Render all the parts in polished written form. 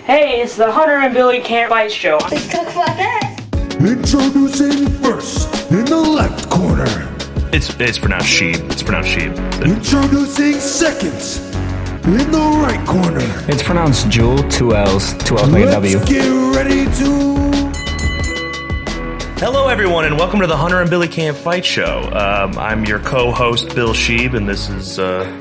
Hey, it's the Hunter and Billy Can't Fight show. Let's talk about that. Introducing first in the left corner. It's pronounced Schieb. It's pronounced Schieb. Introducing seconds in the right corner. It's pronounced Jewell, two L's like a W. Let's get ready to... Hello, everyone, and welcome to the Hunter and Billy Can't Fight show. I'm your co-host, Bill Schieb, and this is...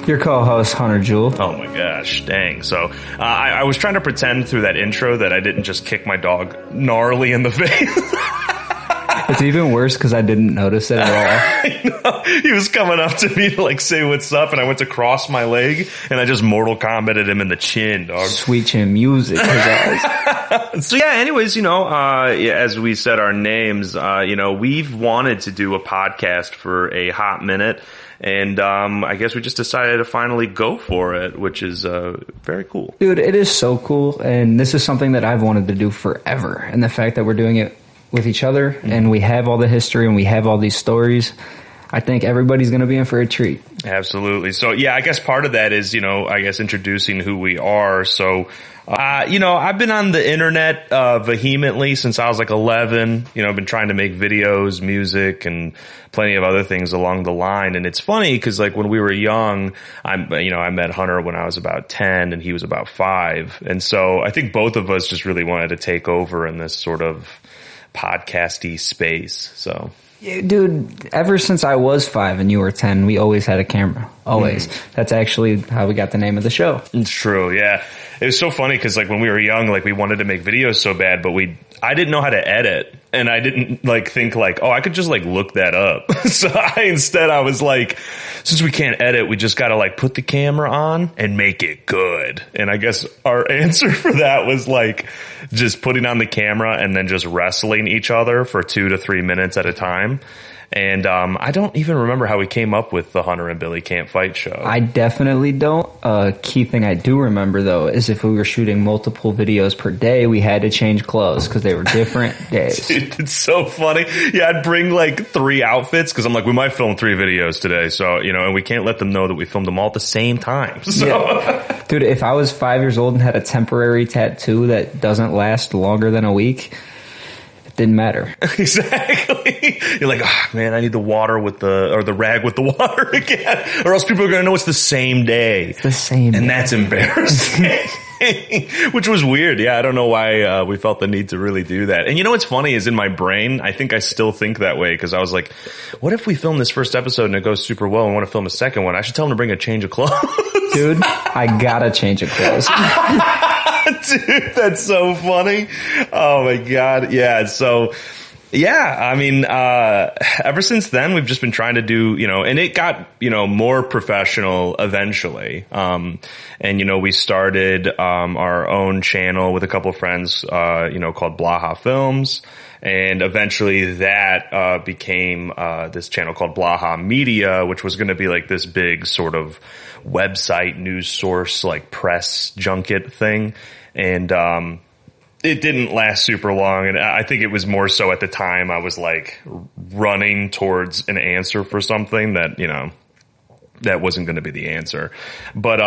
Your co-host, Hunter Jewell. Oh my gosh, dang. So, I was trying to pretend through that intro that I didn't just kick my dog gnarly in the face. It's even worse because I didn't notice it at all. I know. He was coming up to me to like say what's up, and I went to cross my leg, and I just Mortal Kombated him in the chin, dog. Sweet chin music. So yeah, anyways, as we said our names, we've wanted to do a podcast for a hot minute, and I guess we just decided to finally go for it, which is very cool. Dude, it is so cool, and this is something that I've wanted to do forever, and the fact that we're doing it with each other, and we have all the history, and we have all these stories, I think everybody's going to be in for a treat. Absolutely. So yeah, I guess part of that is, introducing who we are. So, I've been on the internet vehemently since I was like 11. I've been trying to make videos, music, and plenty of other things along the line. And it's funny because like when we were young, I met Hunter when I was about 10 and he was about 5. And so I think both of us just really wanted to take over in this sort of podcasty space. So yeah, dude, ever since I was 5 and you were 10, we always had a camera. Always. That's actually how we got the name of the show. It's true. Yeah. It was so funny because like when we were young, like we wanted to make videos so bad, but I didn't know how to edit, and I didn't think I could just like look that up. So I was like, since we can't edit, we just got to like put the camera on and make it good. And I guess our answer for that was like just putting on the camera and then just wrestling each other for 2 to 3 minutes at a time. And I don't even remember how we came up with the Hunter and Billy Can't Fight show. I definitely don't. Key thing I do remember, though, is if we were shooting multiple videos per day, we had to change clothes because they were different days. Dude, it's so funny. Yeah, I'd bring like 3 outfits because I'm like, we might film 3 videos today. So, and we can't let them know that we filmed them all at the same time. So. Yeah. Dude, if I was 5 years old and had a temporary tattoo that doesn't last longer than a week, didn't matter. Exactly. You're like, oh, man, I need the water the rag with the water again, or else people are going to know it's the same day. It's the same and day. That's embarrassing. Which was weird. Yeah, I don't know why we felt the need to really do that. And what's funny is in my brain, I think I still think that way because I was like, what if we film this first episode and it goes super well and want to film a second one? I should tell them to bring a change of clothes. Dude, I gotta change of clothes. Dude, that's so funny. Oh my God. Yeah. So, yeah, I mean, ever since then, we've just been trying to do, and it got, more professional eventually. And, we started, our own channel with a couple of friends, called Blaha Films. And eventually that, became, this channel called Blaha Media, which was going to be like this big sort of website news source, like press junket thing. And, it didn't last super long, and I think it was more so at the time I was like running towards an answer for something that, that wasn't going to be the answer. But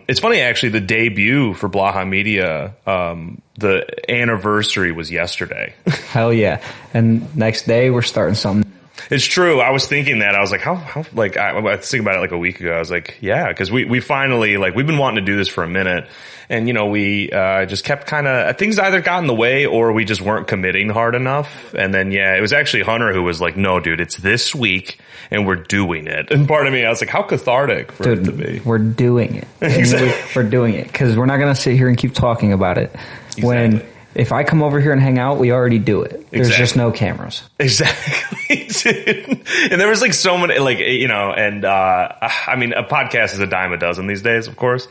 it's funny, actually, the debut for Blaha Media, the anniversary was yesterday. Hell yeah. And next day, we're starting something. It's true. I was thinking that. I was like, how I was thinking about it like a week ago. I was like, yeah, because we finally, like, we've been wanting to do this for a minute. And, we just kept kind of, things either got in the way or we just weren't committing hard enough. And then, yeah, it was actually Hunter who was like, no, dude, it's this week and we're doing it. And part of me, I was like, how cathartic for it to be. We're doing it. Exactly. We're doing it because we're not going to sit here and keep talking about it. Exactly. If I come over here and hang out, we already do it. There's just no cameras. Exactly, dude. And there was like so many, like, and I mean, a podcast is a dime a dozen these days, of course.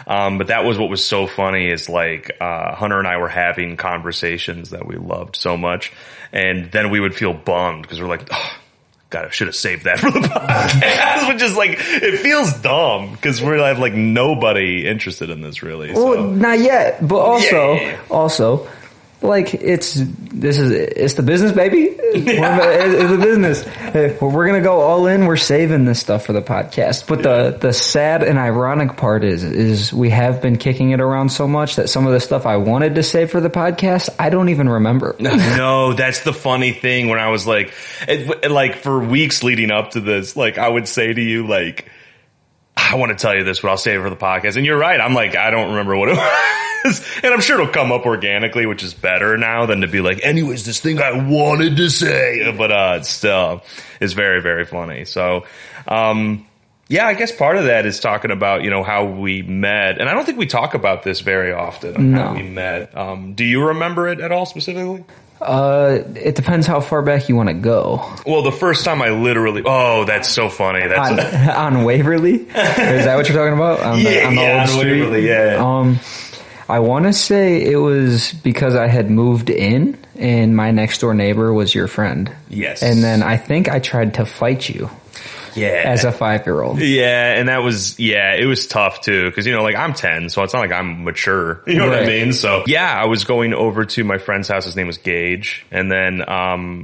But that was what was so funny is like, Hunter and I were having conversations that we loved so much. And then we would feel bummed because we're like, oh, God, I should have saved that for the podcast. Which is like, it feels dumb because we have like nobody interested in this really. Well, not yet. But also, Like it's the business, baby. It's the business. We're gonna go all in. We're saving this stuff for the podcast. But the sad and ironic part is we have been kicking it around so much that some of the stuff I wanted to save for the podcast, I don't even remember. No, that's the funny thing. When I was like for weeks leading up to this, like I would say to you, like, I want to tell you this, but I'll save it for the podcast. And you're right. I'm like, I don't remember what it was. And I'm sure it'll come up organically, which is better now than to be like, anyways, this thing I wanted to say. But it still is very, very funny. So, yeah, I guess part of that is talking about, how we met. And I don't think we talk about this very often, how we met. Do you remember it at all specifically? It depends how far back you want to go. Well, the first time I literally, that's so funny. That's on Waverly? Is that what you're talking about? On the old street? Waverly, yeah. I want to say it was because I had moved in and my next door neighbor was your friend. Yes. And then I think I tried to fight you. Yeah. As a 5-year-old. Yeah, and that was, it was tough too. Because, I'm 10, so it's not like I'm mature. You know what I mean? So, I was going over to my friend's house. His name was Gage. And then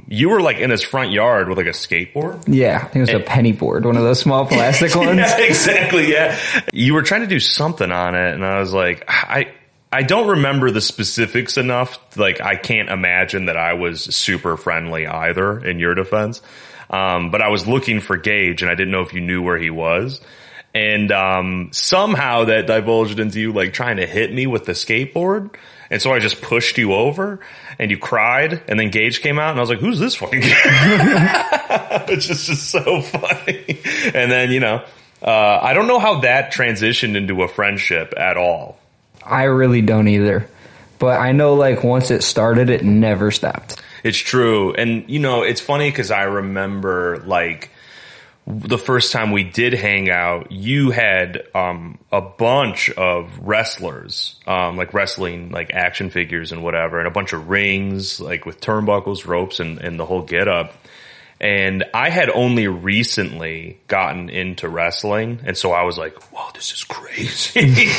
you were like in his front yard with like a skateboard. Yeah, it was a penny board, one of those small plastic ones. Yeah, exactly, yeah. You were trying to do something on it, and I was like, I don't remember the specifics enough. Like, I can't imagine that I was super friendly either, in your defense. But I was looking for Gage, and I didn't know if you knew where he was. And somehow that divulged into you, like, trying to hit me with the skateboard. And so I just pushed you over, and you cried, and then Gage came out, and I was like, who's this fucking guy? It's just so funny. And then, I don't know how that transitioned into a friendship at all. I really don't either. But I know, like, once it started, it never stopped. It's true. And, it's funny because I remember, like, the first time we did hang out, you had a bunch of wrestlers, like wrestling, like action figures and whatever, and a bunch of rings, like with turnbuckles, ropes, and the whole get-up. And I had only recently gotten into wrestling, and so I was like, wow, this is crazy.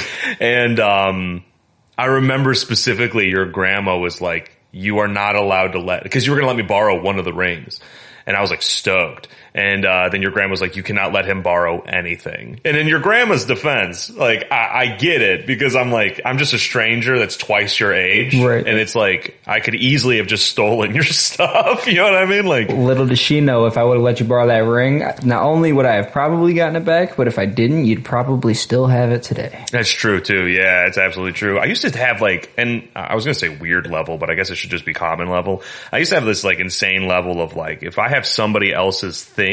And I remember specifically your grandma was like, you are not allowed to because you were going to let me borrow one of the rings. And I was like stoked. And then your grandma was like, you cannot let him borrow anything. And in your grandma's defense, like, I get it because I'm like, I'm just a stranger that's twice your age. Right. And it's like, I could easily have just stolen your stuff. You know what I mean? Like, little does she know, if I would have let you borrow that ring, not only would I have probably gotten it back, but if I didn't, you'd probably still have it today. That's true too. Yeah, it's absolutely true. I used to have like, and I was going to say weird level, but I guess it should just be common level. I used to have this like insane level of like, if I have somebody else's thing,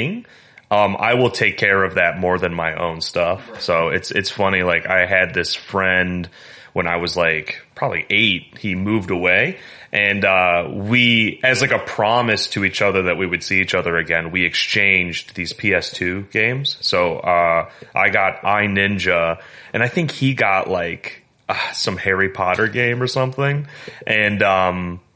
I will take care of that more than my own stuff. So it's funny. Like, I had this friend when I was like probably 8, he moved away, and we, as like a promise to each other that we would see each other again, we exchanged these PS2 games. So I got I Ninja, and I think he got like some Harry Potter game or something, and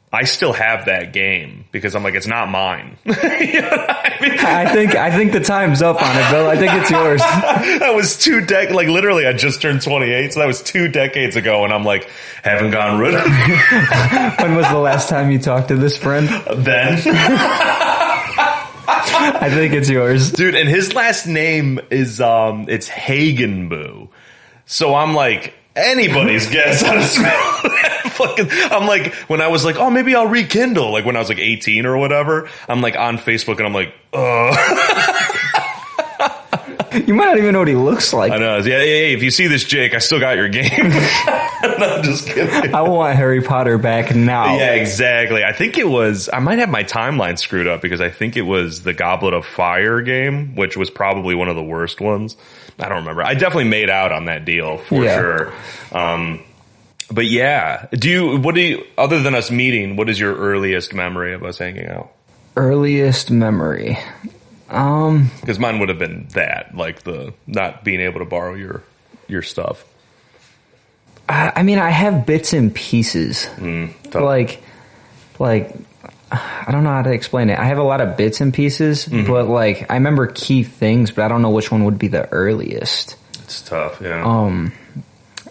I still have that game because I'm like, it's not mine. You know what I mean? I think the time's up on it, Bill. I think it's yours. That was like literally I just turned 28, so that was 2 decades ago, and I'm like, haven't gotten rid of it. When was the last time you talked to this friend? Then. I think it's yours. Dude, and his last name is, it's Hagenboo. So I'm like, anybody's guess how to spell that. I'm like, when I was like, oh, maybe I'll rekindle, like when I was like 18 or whatever, I'm like on Facebook and I'm like, You might not even know what he looks like. I know. Yeah, if you see this, Jake, I still got your game. No, I'm just kidding. I want Harry Potter back now. Yeah, exactly. I think it was, I might have my timeline screwed up because I think it was the Goblet of Fire game, which was probably one of the worst ones. I don't remember. I definitely made out on that deal for sure. But yeah, other than us meeting, what is your earliest memory of us hanging out? Earliest memory. Because mine would have been that, like the not being able to borrow your stuff. I mean, I have bits and pieces. Like, I don't know how to explain it. I have a lot of bits and pieces, but like, I remember key things, but I don't know which one would be the earliest. It's tough, yeah.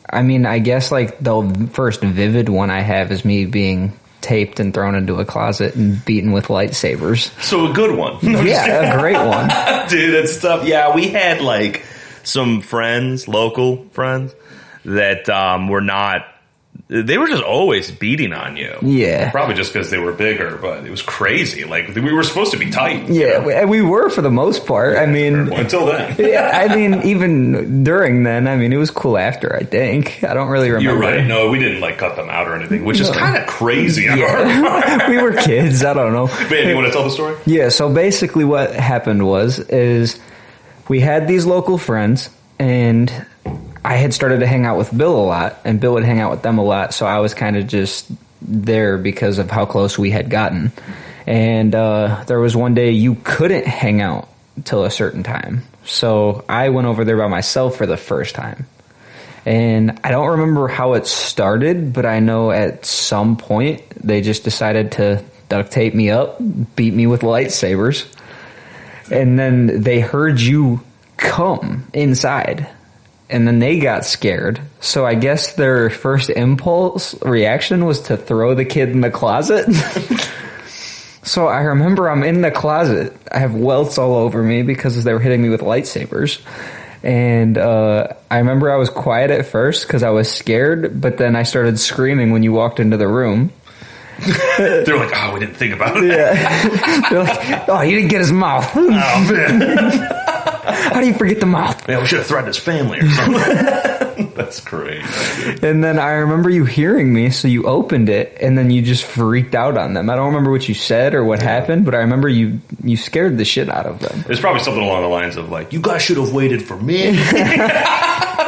I mean, I guess like the first vivid one I have is me being taped and thrown into a closet and beaten with lightsabers. So a good one. Yeah, a great one. Dude, that's tough. Yeah, we had like some friends, local friends, that were not. They were just always beating on you. Yeah. Probably just because they were bigger, but it was crazy. Like, we were supposed to be tight. Yeah, and we were for the most part. I mean... Until then. Yeah, I mean, even during then, I mean, it was cool after, I think. I don't really remember. You're right. No, we didn't, like, cut them out or anything, which is kind of crazy. Yeah. We were kids. I don't know. Man, you want to tell the story? Yeah, so basically what happened is we had these local friends, and I had started to hang out with Bill a lot, and Bill would hang out with them a lot, so I was kind of just there because of how close we had gotten. And there was one day you couldn't hang out till a certain time, so I went over there by myself for the first time. And I don't remember how it started, but I know at some point they just decided to duct tape me up, beat me with lightsabers, and then they heard you come inside. And then they got scared. So I guess their first impulse reaction was to throw the kid in the closet. So I remember I'm in the closet. I have welts all over me because they were hitting me with lightsabers. And I remember I was quiet at first because I was scared. But then I started screaming when you walked into the room. They're like, oh, we didn't think about that. Yeah. They're like, oh, you didn't get his mouth. Oh, man. How do you forget the mouth? Man, we should have threatened his family or something. That's crazy. And then I remember you hearing me, so you opened it, and then you just freaked out on them. I don't remember what you said or what happened, but I remember you scared the shit out of them. There's probably something along the lines of like, you guys should have waited for me.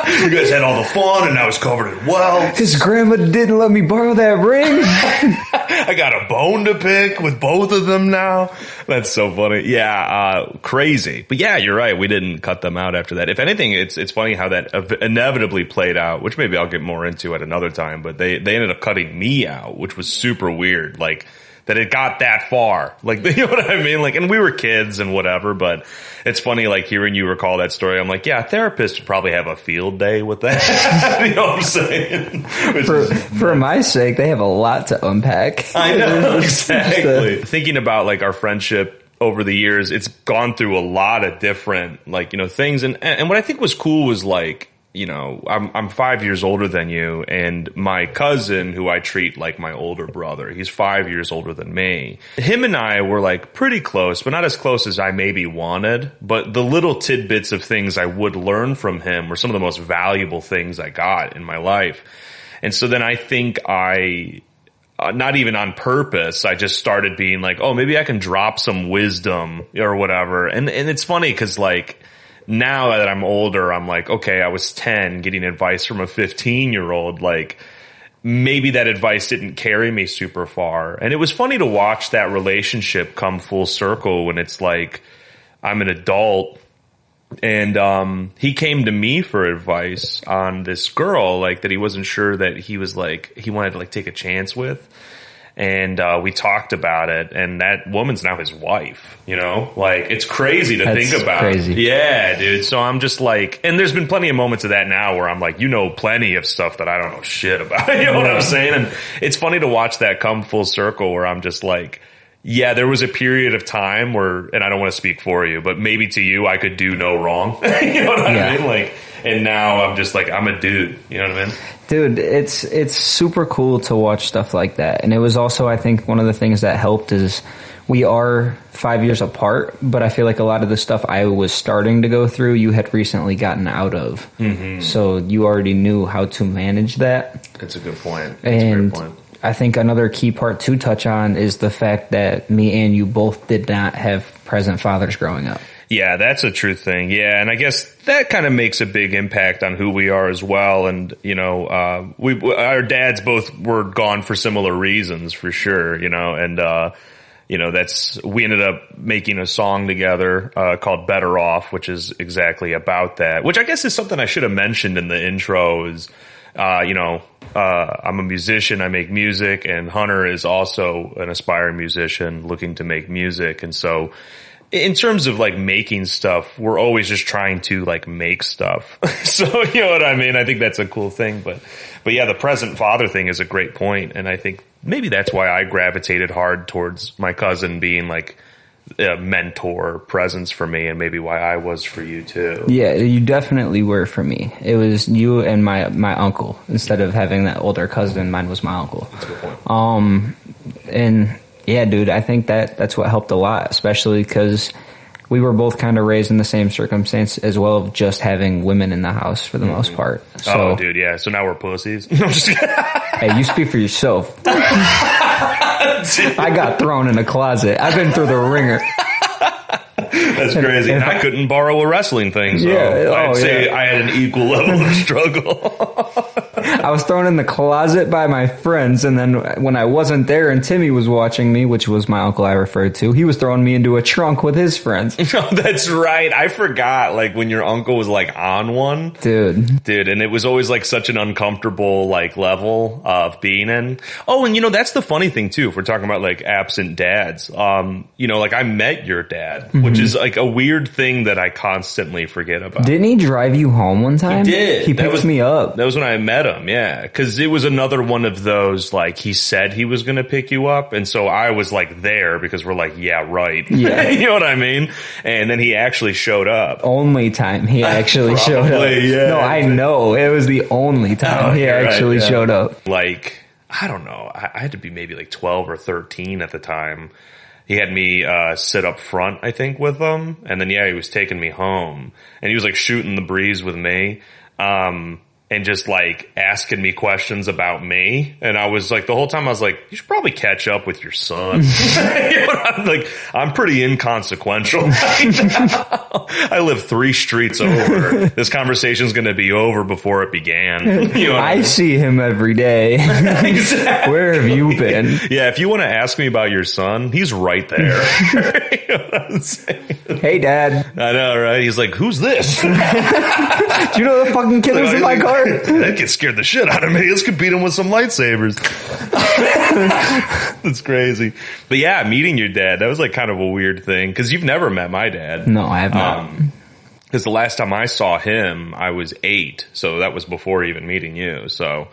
You guys had all the fun, and I was covered in welts. His grandma didn't let me borrow that ring. I got a bone to pick with both of them now. That's so funny. Yeah, crazy. But yeah, you're right. We didn't cut them out after that. If anything, it's funny how that inevitably played out, which maybe I'll get more into at another time. But they ended up cutting me out, which was super weird. Like, that it got that far. Like, you know what I mean? Like, and we were kids and whatever, but it's funny, like, hearing you recall that story. I'm like, yeah, therapists would probably have a field day with that. You know what I'm saying? For my sake, they have a lot to unpack. I know, exactly. Thinking about, like, our friendship over the years, it's gone through a lot of different, like, you know, things. And what I think was cool was, like, you know, I'm 5 years older than you, and my cousin, who I treat like my older brother, he's 5 years older than me. Him and I were like pretty close, but not as close as I maybe wanted. But the little tidbits of things I would learn from him were some of the most valuable things I got in my life. And so then I think not even on purpose, I just started being like, oh, maybe I can drop some wisdom or whatever. And it's funny because, like, now that I'm older, I'm like, okay, I was 10 getting advice from a 15-year-old. Like, maybe that advice didn't carry me super far. And it was funny to watch that relationship come full circle when it's like, I'm an adult, and he came to me for advice on this girl, like, that he wasn't sure that he wanted to, like, take a chance with. And we talked about it, and that woman's now his wife, you know? Like, it's crazy to think about. Crazy. Yeah, dude. So I'm just like, and there's been plenty of moments of that now where I'm like, you know plenty of stuff that I don't know shit about. You know what I'm saying? And it's funny to watch that come full circle where I'm just like, yeah, there was a period of time where, and I don't want to speak for you, but maybe to you I could do no wrong. You know what I mean? Like, and now I'm just like, I'm a dude. You know what I mean? Dude, it's super cool to watch stuff like that. And it was also, I think, one of the things that helped is we are 5 years apart, but I feel like a lot of the stuff I was starting to go through, you had recently gotten out of. Mm-hmm. So you already knew how to manage that. That's a good point. That's a great point. I think another key part to touch on is the fact that me and you both did not have present fathers growing up. Yeah, that's a true thing. Yeah, and I guess that kind of makes a big impact on who we are as well. And, you know, our dads both were gone for similar reasons, for sure, you know, and, you know, we ended up making a song together, called Better Off, which is exactly about that, which I guess is something I should have mentioned in the intro is, you know, I'm a musician, I make music, and Hunter is also an aspiring musician looking to make music. And so, in terms of like making stuff, we're always just trying to like make stuff. So, you know what I mean? I think that's a cool thing. But yeah, the present father thing is a great point. And I think maybe that's why I gravitated hard towards my cousin being like a mentor presence for me, and maybe why I was for you too. Yeah, you definitely were for me. It was you and my uncle. Instead of having that older cousin, mine was my uncle. That's a good point. And yeah, dude, I think that's what helped a lot, especially because we were both kind of raised in the same circumstance as well, of just having women in the house for the most part. So, oh, dude, yeah. So now we're pussies. No, I'm just kidding. Hey, you speak for yourself. I got thrown in a closet. I've been through the ringer. That's crazy. And I couldn't borrow a wrestling thing, so I'd say I had an equal level of struggle. I was thrown in the closet by my friends, and then when I wasn't there and Timmy was watching me, which was my uncle I referred to, he was throwing me into a trunk with his friends. Oh, that's right. I forgot, like, when your uncle was, like, on one. Dude, and it was always, like, such an uncomfortable, like, level of being in. Oh, and, you know, that's the funny thing, too, if we're talking about, like, absent dads. You know, like, I met your dad, which is, like, a weird thing that I constantly forget about. Didn't he drive you home one time? He did. He picked me up. That was when I met him, yeah. Because it was another one of those, like, he said he was going to pick you up, and so I was, like, there because we're like, yeah, right. Yeah. You know what I mean? And then he actually showed up. Only time he actually showed up. Yeah. No, I know. It was the only time he actually showed up. Like, I don't know. I had to be maybe like 12 or 13 at the time. He had me sit up front, I think, with him. And then, yeah, he was taking me home. And he was, like, shooting the breeze with me. And just, like, asking me questions about me. And I was, like, the whole time I was like, you should probably catch up with your son. You know, I'm like, I'm pretty inconsequential right now. I live 3 streets over. This conversation's going to be over before it began. You know I see him every day. Exactly. Where have you been? Yeah, if you want to ask me about your son, he's right there. You know what I'm saying? Hey, Dad. I know, right? He's like, who's this? Do you know the fucking kid was in my car? That kid scared the shit out of me. Let's compete him with some lightsabers. That's crazy. But yeah, meeting your dad, that was like kind of a weird thing. Because you've never met my dad. No, I have not. Because the last time I saw him, I was 8. So that was before even meeting you. So,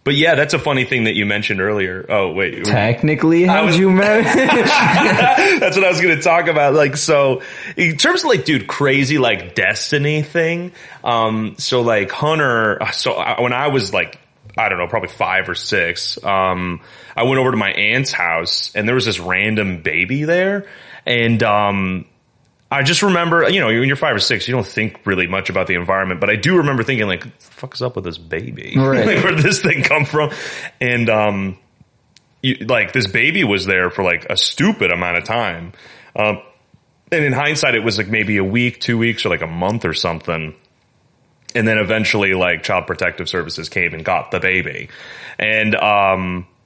but yeah, that's a funny thing that you mentioned earlier. Oh, wait. Technically, how'd you met? That's what I was going to talk about. Like, so in terms of like, dude, crazy, like destiny thing. So like Hunter, when I was like, I don't know, probably 5 or 6, I went over to my aunt's house and there was this random baby there. And, I just remember, you know, when you're 5 or 6, you don't think really much about the environment, but I do remember thinking, like, what the fuck is up with this baby? Right. Like, where'd this thing come from? And, like, this baby was there for, like, a stupid amount of time. And in hindsight, it was, like, maybe a week, 2 weeks, or, like, a month or something. And then eventually, like, Child Protective Services came and got the baby. And,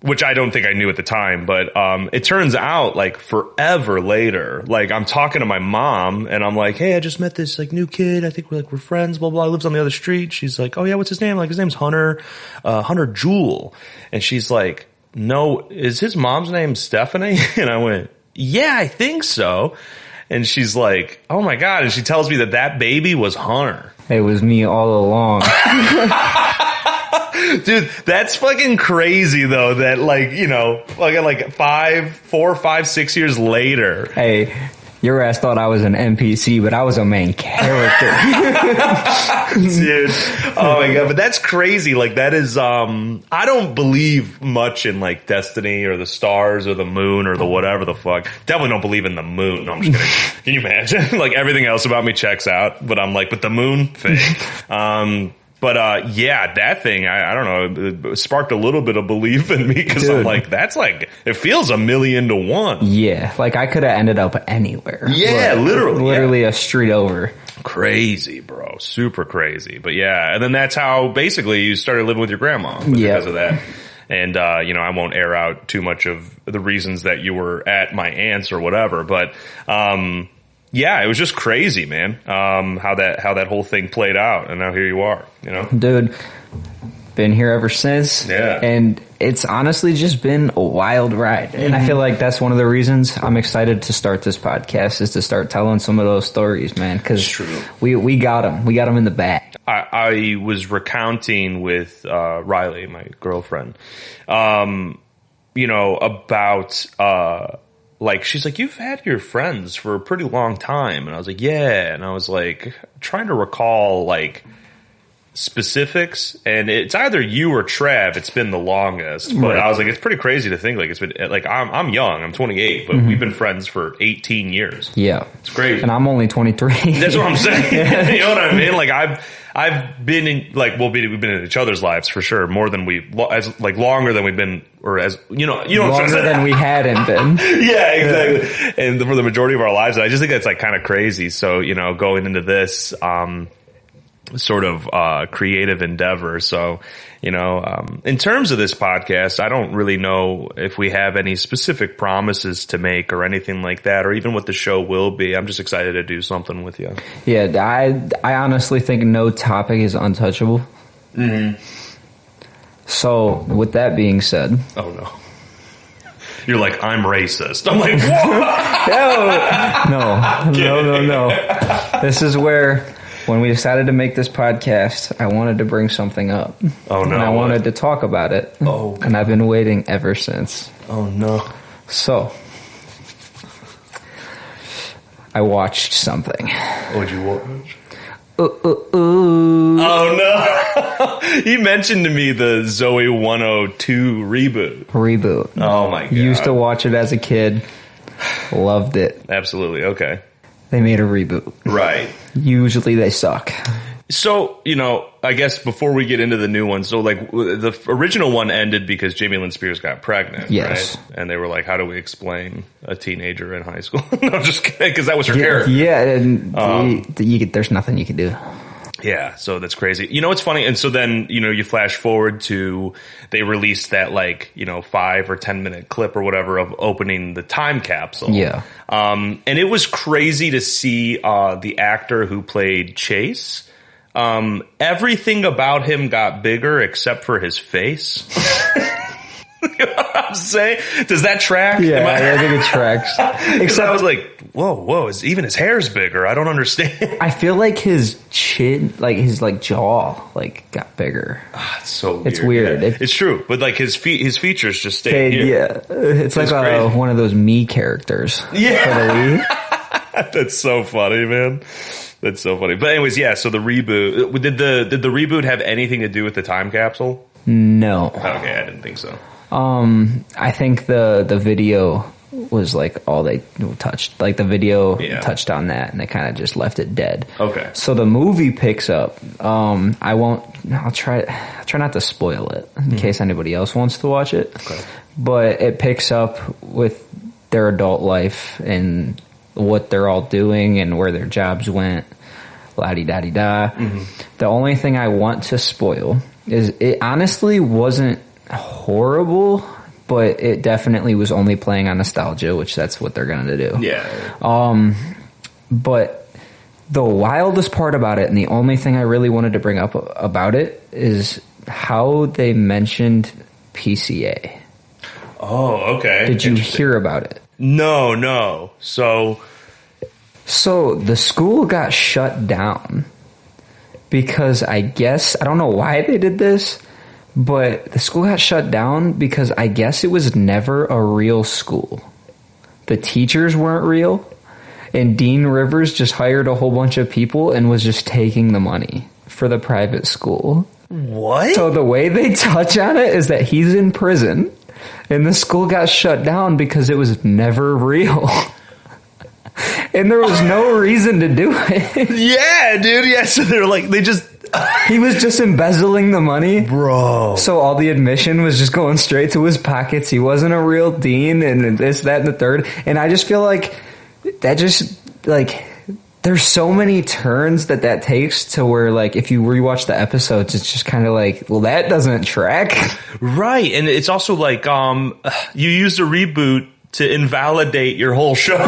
which I don't think I knew at the time, but it turns out like forever later, like I'm talking to my mom and I'm like, hey, I just met this like new kid. I think we're friends, blah, blah. He lives on the other street. She's like, oh yeah, what's his name? Like his name's Hunter Jewell. And she's like, no, is his mom's name Stephanie? And I went, yeah, I think so. And she's like, oh my God. And she tells me that baby was Hunter. It was me all along. Dude, that's fucking crazy though that like, you know, like 4, 5, 6 years later. Hey, your ass thought I was an NPC, but I was a main character. Dude. Oh my God. But that's crazy. Like that is, I don't believe much in like destiny or the stars or the moon or the whatever the fuck. Definitely don't believe in the moon. No, I'm just kidding. Can you imagine? Like everything else about me checks out, but I'm like, but the moon? Fake. But, yeah, that thing, I don't know, it sparked a little bit of belief in me because I'm like, that's like, it feels 1,000,000 to 1. Yeah, like I could have ended up anywhere. Yeah, Literally yeah. A street over. Crazy, bro. Super crazy. But yeah, and then that's how basically you started living with your grandma because of that. And, you know, I won't air out too much of the reasons that you were at my aunt's or whatever, but, yeah, it was just crazy, man. How that whole thing played out, and now here you are. You know, dude. been here ever since. Yeah. And it's honestly just been a wild ride. And I feel like that's one of the reasons I'm excited to start this podcast, is to start telling some of those stories, man. Because we got them. We got them in the bag. I was recounting with Riley, my girlfriend, about like, she's like, you've had your friends for a pretty long time. And I was like, yeah. And I was like, trying to recall like specifics, and it's either you or Trav. It's been the longest, but I was like, it's pretty crazy to think like it's been like I'm young, I'm 28, but we've been friends for 18 years. Yeah, it's crazy, and I'm only 23. That's what I'm saying. You know what I mean? Like I've been in like we've been in each other's lives for sure more than longer than we've been, or as longer than we hadn't been. Yeah, exactly. And for the majority of our lives, I just think that's like kind of crazy. So going into this sort of creative endeavor. So, in terms of this podcast, I don't really know if we have any specific promises to make or anything like that, or even what the show will be. I'm just excited to do something with you. Yeah, I honestly think no topic is untouchable. Mm-hmm. So, with that being said... Oh, no. You're like, I'm racist. I'm like, what? No. This is where... When we decided to make this podcast, I wanted to bring something up. Oh, no. And I wanted to talk about it. Oh. And I've been waiting ever since. Oh, no. So, I watched something. What'd you watch? Ooh. Oh, no. You mentioned to me the Zoey 102 reboot. Oh, my God. Used to watch it as a kid. Loved it. Absolutely. Okay. They made a reboot. Right. Usually they suck. So, I guess before we get into the new one, so like the original one ended because Jamie Lynn Spears got pregnant, yes. Right? And they were like, how do we explain a teenager in high school? No, just kidding, because that was her character. Yeah, and there's nothing you can do. Yeah, so that's crazy. It's funny. And so then, you flash forward to they released that 5 or 10 minute clip or whatever of opening the time capsule. Yeah. And it was crazy to see the actor who played Chase. Everything about him got bigger except for his face. You know what I'm saying? Does that track? Yeah, I think it tracks. Except I was like, whoa, even his hair's bigger. I don't understand. I feel like his chin, his jaw, got bigger. It's so weird. It's weird. Yeah. It's true, but his features just stayed here. Yeah, it's like one of those me characters. Yeah, that's so funny, man. That's so funny. But anyways, yeah. So the reboot, did the reboot have anything to do with the time capsule? No. Okay, I didn't think so. I think the video was all they touched. The video touched on that, and they kind of just left it dead. Okay. So the movie picks up. I'll try not to spoil it in case anybody else wants to watch it. Okay. But it picks up with their adult life and what they're all doing and where their jobs went. La-di-da-di-da. Mm-hmm. The only thing I want to spoil is it honestly wasn't horrible, but it definitely was only playing on nostalgia, which that's what they're going to do. Yeah. But the wildest part about it, and the only thing I really wanted to bring up about it, is how they mentioned PCA. Oh, okay. Did you hear about it? No. So the school got shut down because I don't know why they did this, but the school got shut down because I guess it was never a real school. The teachers weren't real, and Dean Rivers just hired a whole bunch of people and was just taking the money for the private school. What? So the way they touch on it is that he's in prison, and the school got shut down because it was never real. And there was no reason to do it. Yeah, dude. Yeah, so they're he was just embezzling the money. Bro. So all the admission was just going straight to his pockets. He wasn't a real dean and this, that, and the third. And I just feel like that just, there's so many turns that takes to where, if you rewatch the episodes, it's just kind of well, that doesn't track. Right. And it's also you used a reboot to invalidate your whole show.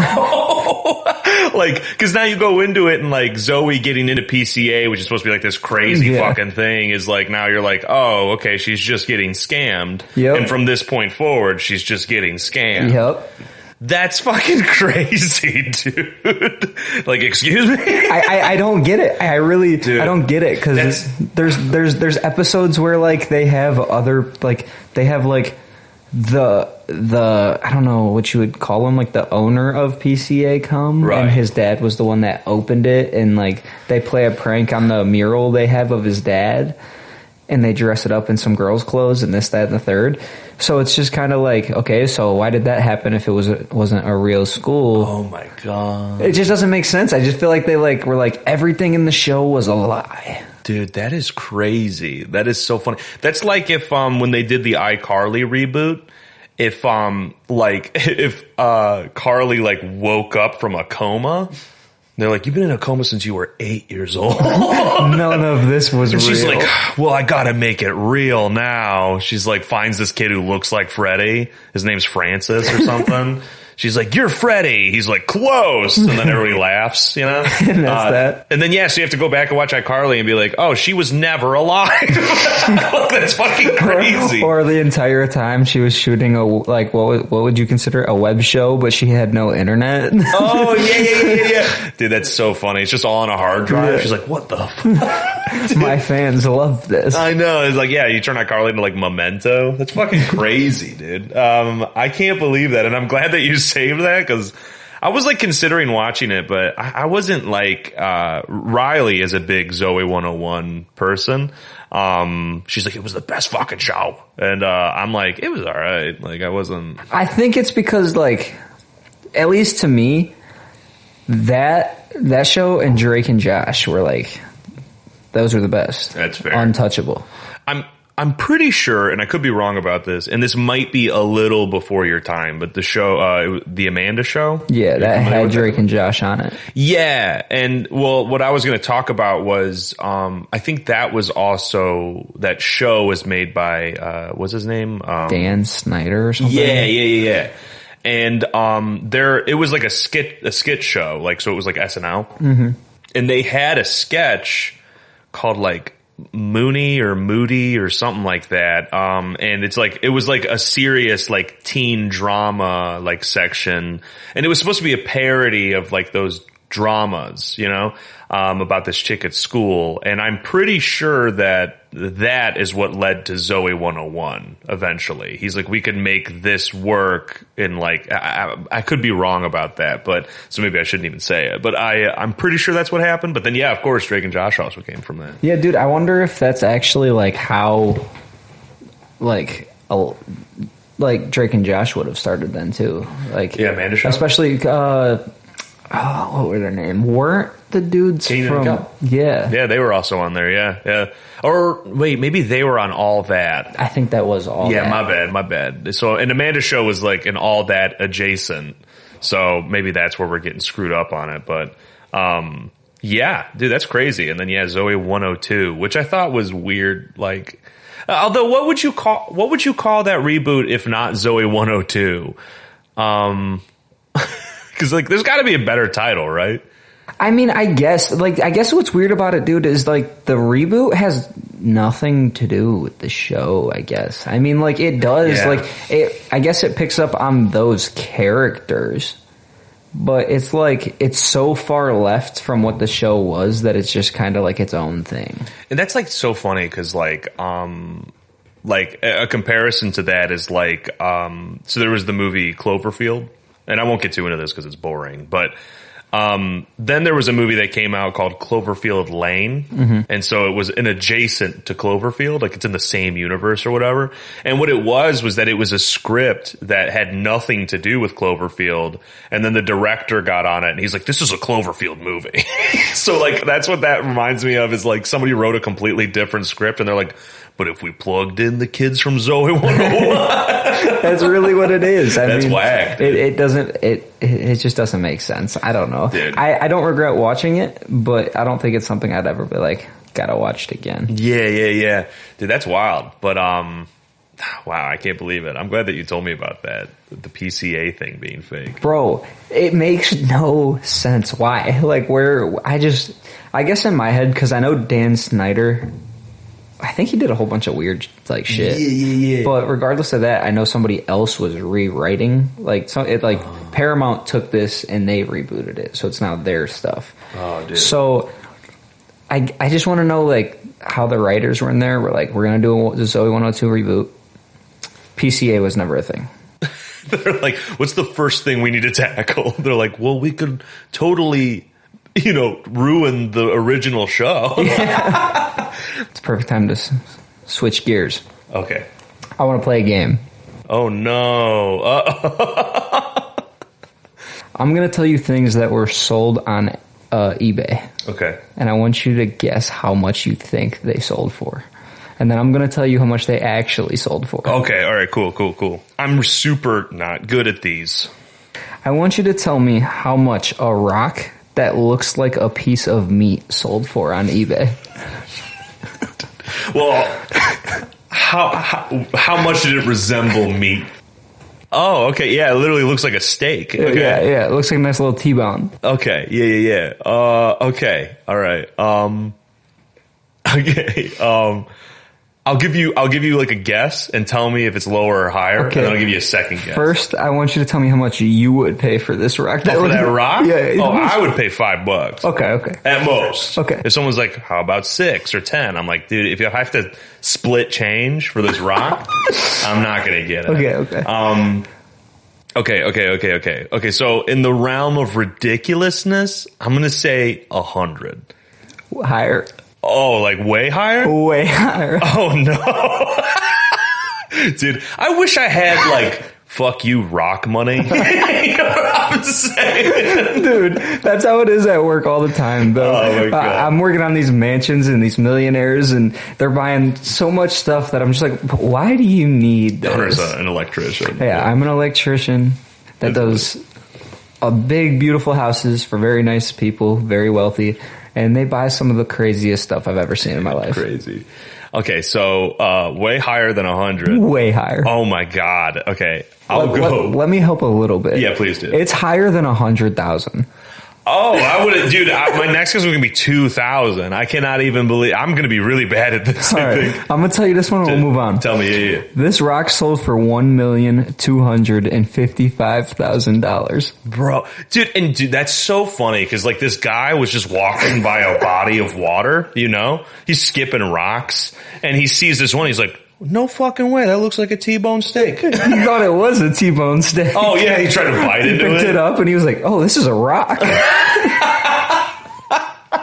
Like, because now you go into it and like Zoey getting into PCA, which is supposed to be like this crazy fucking thing, is like now you're like, oh, okay, she's just getting scammed. Yep. And from this point forward, she's just getting scammed. Yep. That's fucking crazy, dude. Like, excuse me? I don't get it. I really, Dude, I don't get it, because there's episodes where like they have other, like they have like the I don't know what you would call him, like the owner of PCA come, right. And his dad was the one that opened it, and like they play a prank on the mural they have of his dad, and they dress it up in some girl's clothes and this, that, and the third. So it's just kind of like, okay, so why did that happen if it wasn't a real school? Oh my God. It just doesn't make sense. I just feel like they like were like everything in the show was a lie. Dude, that is crazy. That is so funny. That's like if when they did the iCarly reboot, if Carly like woke up from a coma. They're like, you've been in a coma since you were 8 years old. None of this was and real. she's like, well, I gotta make it real now. She's like, finds this kid who looks like Freddy. His name's Francis or something. She's like, you're Freddy. He's like, close. And then everybody laughs, you know? And that's that. And then, so you have to go back and watch iCarly and be like, oh, she was never alive. That's fucking crazy. Or the entire time she was shooting what would you consider a web show, but she had no internet. Oh, yeah. Dude, that's so funny. It's just all on a hard drive. Yeah. She's like, what the fuck? My fans love this. I know. It's like, you turn iCarly into like Memento. That's fucking crazy, dude. I can't believe that. And I'm glad that you saved that, because I was like considering watching it, but I wasn't like, Riley is a big Zoey 101 person. She's like, it was the best fucking show. And, I'm like, it was all right. Like I wasn't. I think it's because like, at least to me, that show and Drake and Josh were like, those are the best. That's fair. Untouchable. I'm pretty sure, and I could be wrong about this, and this might be a little before your time, but the show, the Amanda Show? Yeah, that had Drake and Josh on it. Yeah, and well, what I was going to talk about was, I think that was also, that show was made by, what's his name? Dan Snyder or something? Yeah. And, it was like a skit show, like, so it was like SNL. Mm-hmm. And they had a sketch called like, Mooney or Moody or something like that. And it's like, it was like a serious like teen drama like section. And it was supposed to be a parody of like those dramas, you know, about this chick at school. And I'm pretty sure that is what led to Zoey 101 eventually. He's like, we could make this work in like, I could be wrong about that, but so maybe I shouldn't even say it, but I'm pretty sure that's what happened. But then, of course, Drake and Josh also came from that. Yeah, dude, I wonder if that's actually like how like Drake and Josh would have started then too. Like, yeah, Amanda Show. Especially, what were their name? Weren't the dudes Keenan from? and Kel. Yeah, they were also on there. Yeah. Or wait, maybe they were on All That. I think that was All That. Yeah, my bad. So, and Amanda Show was like an All That adjacent. So maybe that's where we're getting screwed up on it. But yeah, dude, that's crazy. And then Zoey 102, which I thought was weird. Like, although what would you call that reboot if not Zoey 102? Because like, there's got to be a better title, right? I mean, I guess what's weird about it, dude, is like the reboot has nothing to do with the show, I guess. I mean, like it does, I guess it picks up on those characters, but it's like, it's so far left from what the show was that it's just kind of like its own thing. And that's like so funny because like a comparison to that is like, so there was the movie Cloverfield, and I won't get too into this because it's boring, but then there was a movie that came out called Cloverfield Lane. Mm-hmm. And so it was an adjacent to Cloverfield, like it's in the same universe or whatever. And what it was that it was a script that had nothing to do with Cloverfield. And then the director got on it and he's like, this is a Cloverfield movie. So like, that's what that reminds me of, is like somebody wrote a completely different script and they're like, but if we plugged in the kids from Zoey 101. That's really what it is. That's whack. It just doesn't make sense. I don't know. Dude. I don't regret watching it, but I don't think it's something I'd ever be like, gotta watch it again. Yeah. Dude, that's wild. But, Wow, I can't believe it. I'm glad that you told me about that. The PCA thing being fake. Bro, it makes no sense. Why? Like, I guess in my head, because I know Dan Snyder, I think he did a whole bunch of weird, like, shit. Yeah. But regardless of that, I know somebody else was rewriting. Like, Paramount took this and they rebooted it. So it's now their stuff. Oh, dude. So I just want to know, like, how the writers were in there. We're like, we're going to do the Zoey 102 reboot. PCA was never a thing. They're like, what's the first thing we need to tackle? They're like, well, we could totally, ruin the original show. Yeah. It's a perfect time to switch gears. Okay. I want to play a game. Oh, no. I'm going to tell you things that were sold on eBay. Okay. And I want you to guess how much you think they sold for. And then I'm going to tell you how much they actually sold for. Okay, all right, cool. I'm super not good at these. I want you to tell me how much a rock that looks like a piece of meat sold for on eBay. Well, how much did it resemble meat? Oh, okay, yeah, it literally looks like a steak. Okay. Yeah, it looks like a nice little T-bone. Okay, yeah. Okay, all right. Okay, I'll give you like a guess and tell me if it's lower or higher, Okay. and then I'll give you a second guess. First, I want you to tell me how much you would pay for this rock. For that rock? Yeah. Oh, I would pay $5. Okay. At most. Okay. If someone's like, how about 6 or 10? I'm like, dude, if you have to split change for this rock, I'm not going to get it. Okay. Okay, so in the realm of ridiculousness, I'm going to say 100. Higher. Oh, like way higher? Way higher. Oh, no. Dude, I wish I had, like, fuck you rock money. You know what I'm saying? Dude, that's how it is at work all the time, though. Oh, my God. I'm working on these mansions and these millionaires, and they're buying so much stuff that I'm just like, why do you need this? Hunter's an electrician. Yeah, I'm an electrician that does big, beautiful houses for very nice people, very wealthy, and they buy some of the craziest stuff I've ever seen in my life. Crazy. Okay, so way higher than 100. Way higher. Oh my God. Okay, I'll go. Let me help a little bit. Yeah, please do. It's higher than 100,000. Oh, I would have, dude. My next guess was gonna be 2,000. I cannot even believe. I'm gonna be really bad at this. All right, I'm gonna tell you this one, and we'll move on. Tell me, yeah. This rock sold for $1,255,000. Bro, dude, that's so funny because like this guy was just walking by a body of water, he's skipping rocks and he sees this one. He's like, no fucking way. That looks like a T-bone steak. He thought it was a T-bone steak. Oh yeah, he tried to bite into it. He picked it up and he was like, oh, this is a rock.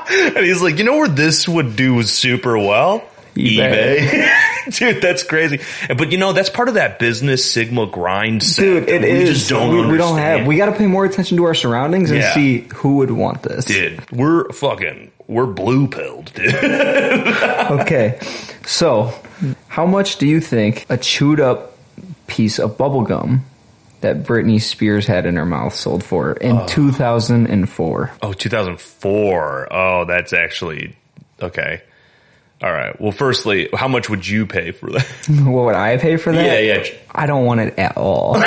And he's like, you know where this would do super well? eBay. Dude, that's crazy. But that's part of that business Sigma grind set. Dude, it is. We just don't understand. We don't have. We got to pay more attention to our surroundings and see who would want this. Dude, we're blue pilled, dude. Okay. So, how much do you think a chewed up piece of bubble gum that Britney Spears had in her mouth sold for in 2004? Oh, 2004. Oh, that's actually okay. All right. Well, firstly, how much would you pay for that? What would I pay for that? Yeah. I don't want it at all.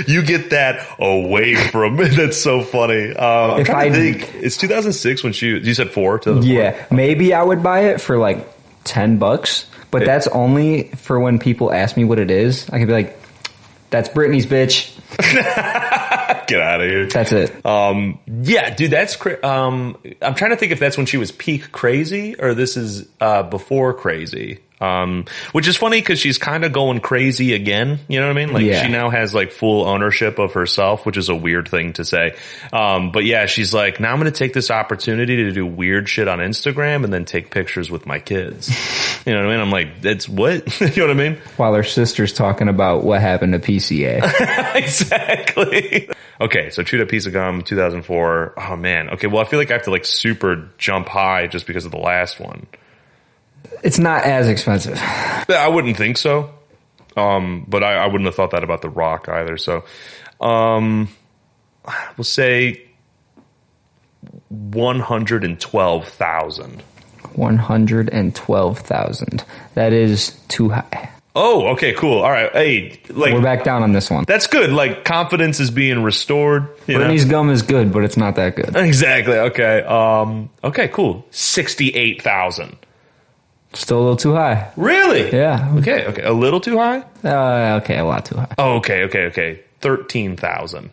You get that away from me. That's so funny. I'm trying to think. It's 2006 when you said 4? Yeah. Maybe I would buy it for like $10, but that's only for when people ask me what it is. I could be like, that's Britney's, bitch. Get out of here. That's it. Yeah, dude, that's I'm trying to think if that's when she was peak crazy or this is before crazy. Which is funny because she's kind of going crazy again. You know what I mean? Like she now has like full ownership of herself, which is a weird thing to say. But yeah, she's like, now I'm going to take this opportunity to do weird shit on Instagram and then take pictures with my kids. You know what I mean? I'm like, that's what? You know what I mean? While her sister's talking about what happened to PCA. Exactly. Okay, so chewed up piece of gum, 2004. Oh man. Okay, well I feel like I have to like super jump high just because of the last one. It's not as expensive. I wouldn't think so. But I wouldn't have thought that about the rock either. So, we'll say 112,000. 112,000. That is too high. Oh, okay, cool. All right. Hey, like, We're back down on this one. that's good. Like, confidence is being restored. You know? Brittany's gum is good, but it's not that good. Exactly. Okay. Okay, cool. 68,000. Still a little too high. Really? Yeah. Okay. A little too high? Okay, a lot too high. Oh, okay. 13,000.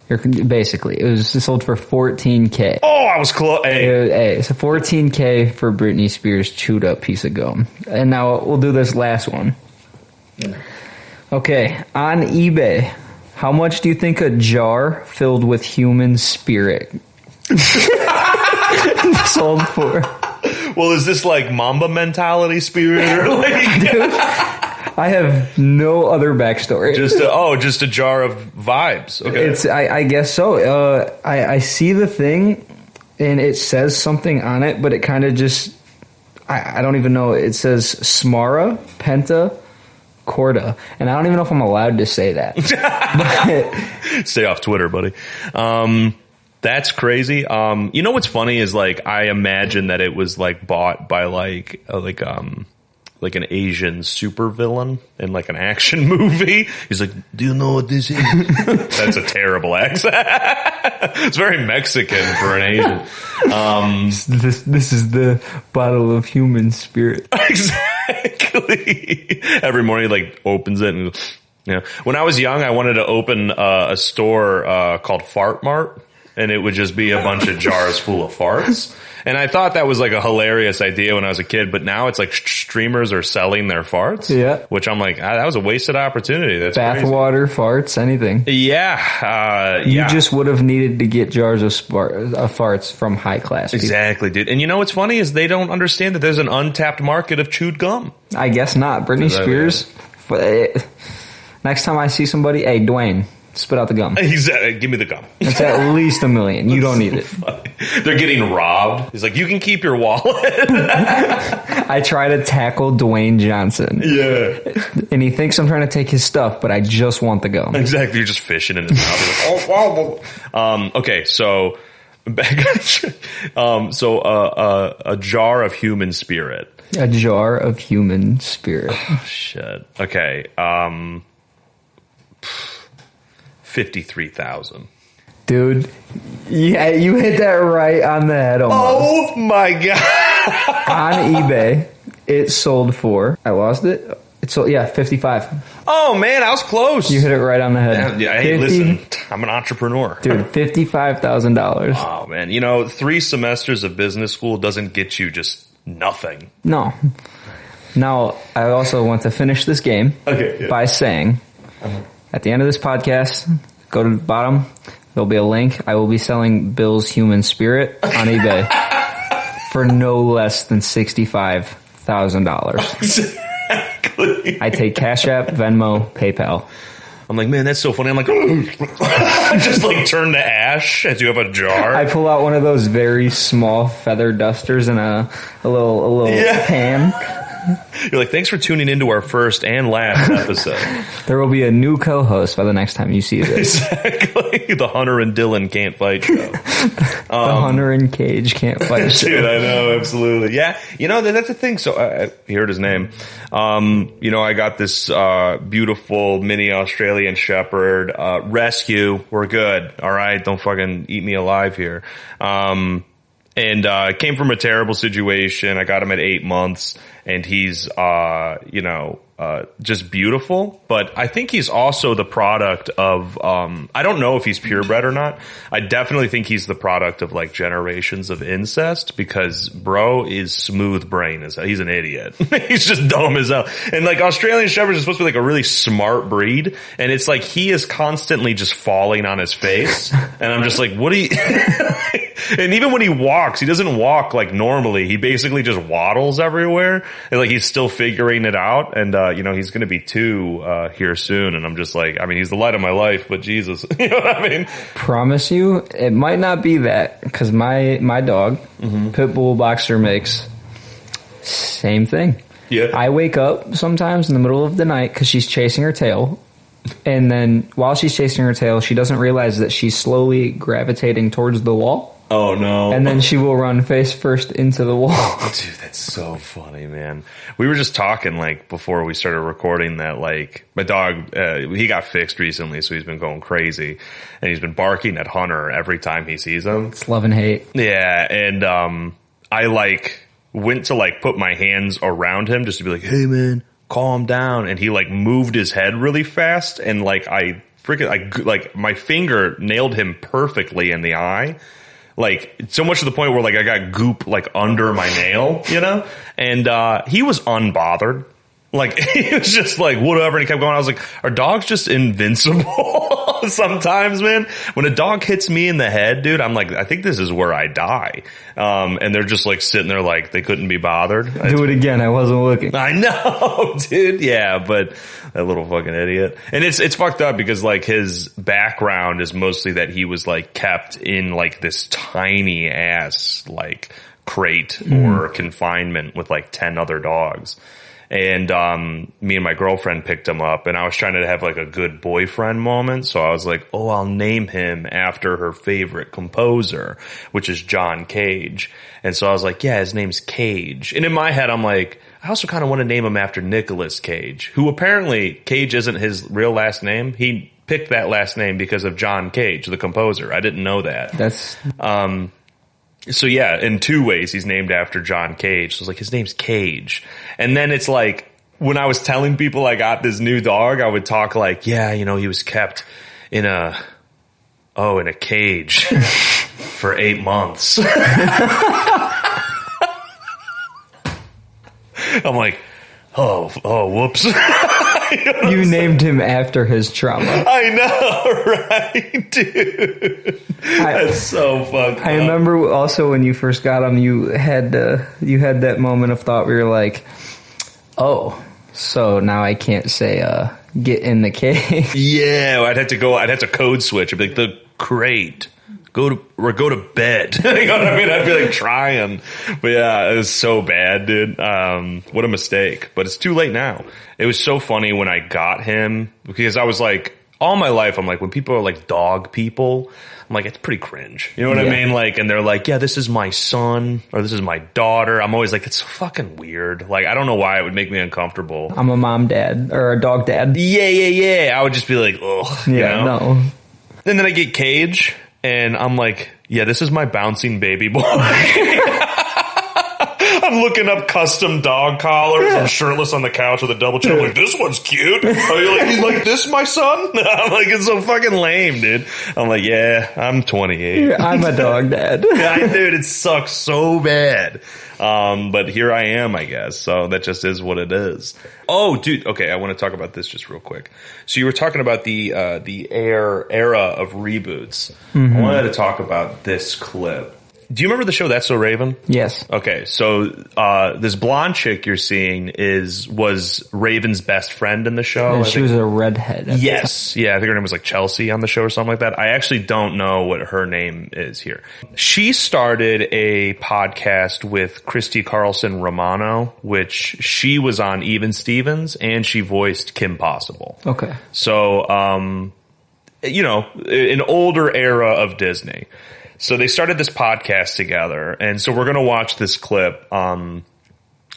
Basically, it was sold for $14K. Oh, I was close. Hey. It's a $14K for Britney Spears' chewed up piece of gum. And now we'll do this last one. Okay, on eBay, how much do you think a jar filled with human spirit sold for? Well, is this like Mamba mentality spirit? Or like, Dude, I have no other backstory. just a jar of vibes. Okay. I guess so. I see the thing, and it says something on it, but it kind of just, I don't even know. It says Smara, Penta, Corda, and I don't even know if I'm allowed to say that. Stay off Twitter, buddy. That's crazy. You know what's funny is like I imagine that it was like bought by like an Asian supervillain in like an action movie. He's like, "Do you know what this is?" That's a terrible accent. It's very Mexican for an Asian. This is the bottle of human spirit. Exactly. Every morning, he like opens it and goes, yeah. When I was young, I wanted to open a store called Fart Mart, and it would just be a bunch of jars full of farts. And I thought that was like a hilarious idea when I was a kid, but now it's like streamers are selling their farts. Yeah. Which I'm like, that was a wasted opportunity. That's bathwater, farts, anything. Yeah. You just would have needed to get jars of farts from high class people. Exactly, dude. And you know what's funny is they don't understand that there's an untapped market of chewed gum. I guess not. Britney Spears. Next time I see somebody, hey, Dwayne, spit out the gum. Exactly. Give me the gum. It's at least $1 million. You don't need it. They're getting robbed. He's like, you can keep your wallet. I try to tackle Dwayne Johnson. Yeah. And he thinks I'm trying to take his stuff, but I just want the gum. Exactly. You're just fishing in his mouth. Like, oh. Okay, so a jar of human spirit. A jar of human spirit. Oh, shit. Okay. 53,000. Dude, yeah, you hit that right on the head almost. Oh my god. On eBay, it sold for, I lost it. It sold, 55. Oh man, I was close. You hit it right on the head. Yeah, hey, listen, I'm an entrepreneur. Dude, $55,000. Oh man, 3 semesters of business school doesn't get you just nothing. No. Now, I also want to finish this game by saying, at the end of this podcast, go to the bottom. There'll be a link. I will be selling Bill's human spirit on eBay for no less than $65,000. Exactly. I take Cash App, Venmo, PayPal. I'm like, man, that's so funny. I'm like, I just like turn to ash as you have a jar. I pull out one of those very small feather dusters and a little pan. You're like, thanks for tuning into our first and last episode. There will be a new co-host by the next time you see this. Exactly. The Hunter and Dylan Can't Fight Show. The Hunter and Cage Can't Fight Show. Dude, I know, absolutely. Yeah, that's the thing. So I heard his name. I got this beautiful mini Australian Shepherd rescue. We're good. All right, don't fucking eat me alive here. And came from a terrible situation. I got him at 8 months, and he's, just beautiful. But I think he's also the product of, I don't know if he's purebred or not. I definitely think he's the product of like generations of incest, because bro is smooth brain as hell. He's an idiot. He's just dumb as hell. And like Australian Shepherds are supposed to be like a really smart breed. And it's like he is constantly just falling on his face. And I'm just like, what do you... And even when he walks, he doesn't walk like normally. He basically just waddles everywhere. And like he's still figuring it out. And, he's going to be 2 here soon. And I'm just like, I mean, he's the light of my life, but Jesus. You know what I mean? Promise you, it might not be that, because my dog, Pit Bull Boxer Mix, same thing. Yeah. I wake up sometimes in the middle of the night because she's chasing her tail. And then while she's chasing her tail, she doesn't realize that she's slowly gravitating towards the wall. Oh no. And then she will run face first into the wall. Dude, that's so funny, man. We were just talking like before we started recording that like my dog, he got fixed recently, so he's been going crazy, and he's been barking at Hunter every time he sees him. It's love and hate. Yeah, and I like went to like put my hands around him just to be like, hey man, calm down, and he like moved his head really fast, and like I my finger nailed him perfectly in the eye. Like, so much to the point where, like, I got goop, like, under my nail, you know? And he was unbothered. Like, he was just like, whatever, and he kept going. I was like, are dogs just invincible sometimes, man? When a dog hits me in the head, dude, I'm like, I think this is where I die. And they're just, like, sitting there like they couldn't be bothered. Do it again. I wasn't looking. I know, dude. Yeah, but that little fucking idiot. And it's fucked up because, like, his background is mostly that he was, like, kept in, like, this tiny ass, like, crate or confinement with, like, 10 other dogs. And me and my girlfriend picked him up, and I was trying to have like a good boyfriend moment. So I was like, oh, I'll name him after her favorite composer, which is John Cage. And so I was like, yeah, his name's Cage. And in my head, I'm like, I also kind of want to name him after Nicolas Cage, who apparently Cage isn't his real last name. He picked that last name because of John Cage, the composer. I didn't know that. That's... So yeah, in two ways, he's named after John Cage. So I was like, his name's Cage. And then it's like, when I was telling people I got this new dog, I would talk like, yeah, you know, he was kept in a cage for 8 months. I'm like, oh, whoops. You named him after his trauma. I know, right, dude? That's so fucked up. I remember also when you first got him, you had that moment of thought where you're like, oh, so now I can't say get in the cage. Yeah, I'd have to code switch. I'd be like, the crate. Go to bed. You know what I mean? I'd be like trying. But yeah, it was so bad, dude. What a mistake. But it's too late now. It was so funny when I got him, because I was like, all my life, I'm like, when people are like dog people, I'm like, it's pretty cringe. You know what I mean? Like, and they're like, yeah, this is my son or this is my daughter. I'm always like, it's so fucking weird. Like, I don't know why it would make me uncomfortable. I'm a mom dad or a dog dad. Yeah. I would just be like, ugh. Yeah, you know? no. And then I get Cage. And I'm like, yeah, this is my bouncing baby boy. I'm looking up custom dog collars. I'm shirtless on the couch with a double chin. I'm like, this one's cute. Are you like this, my son? I'm like, it's so fucking lame, dude. I'm like, yeah, I'm 28. I'm a dog dad. Yeah, dude, it sucks so bad. But here I am, I guess. So that just is what it is. Oh, dude. Okay, I want to talk about this just real quick. So you were talking about the era of reboots. Mm-hmm. I wanted to talk about this clip. Do you remember the show That's So Raven? Yes. Okay, so this blonde chick you're seeing was Raven's best friend in the show. And she was a redhead. Yes. Yeah, I think her name was like Chelsea on the show or something like that. I actually don't know what her name is here. She started a podcast with Christy Carlson Romano, which she was on Even Stevens, and she voiced Kim Possible. Okay. So, you know, an older era of Disney. So they started this podcast together, and so we're going to watch this clip. And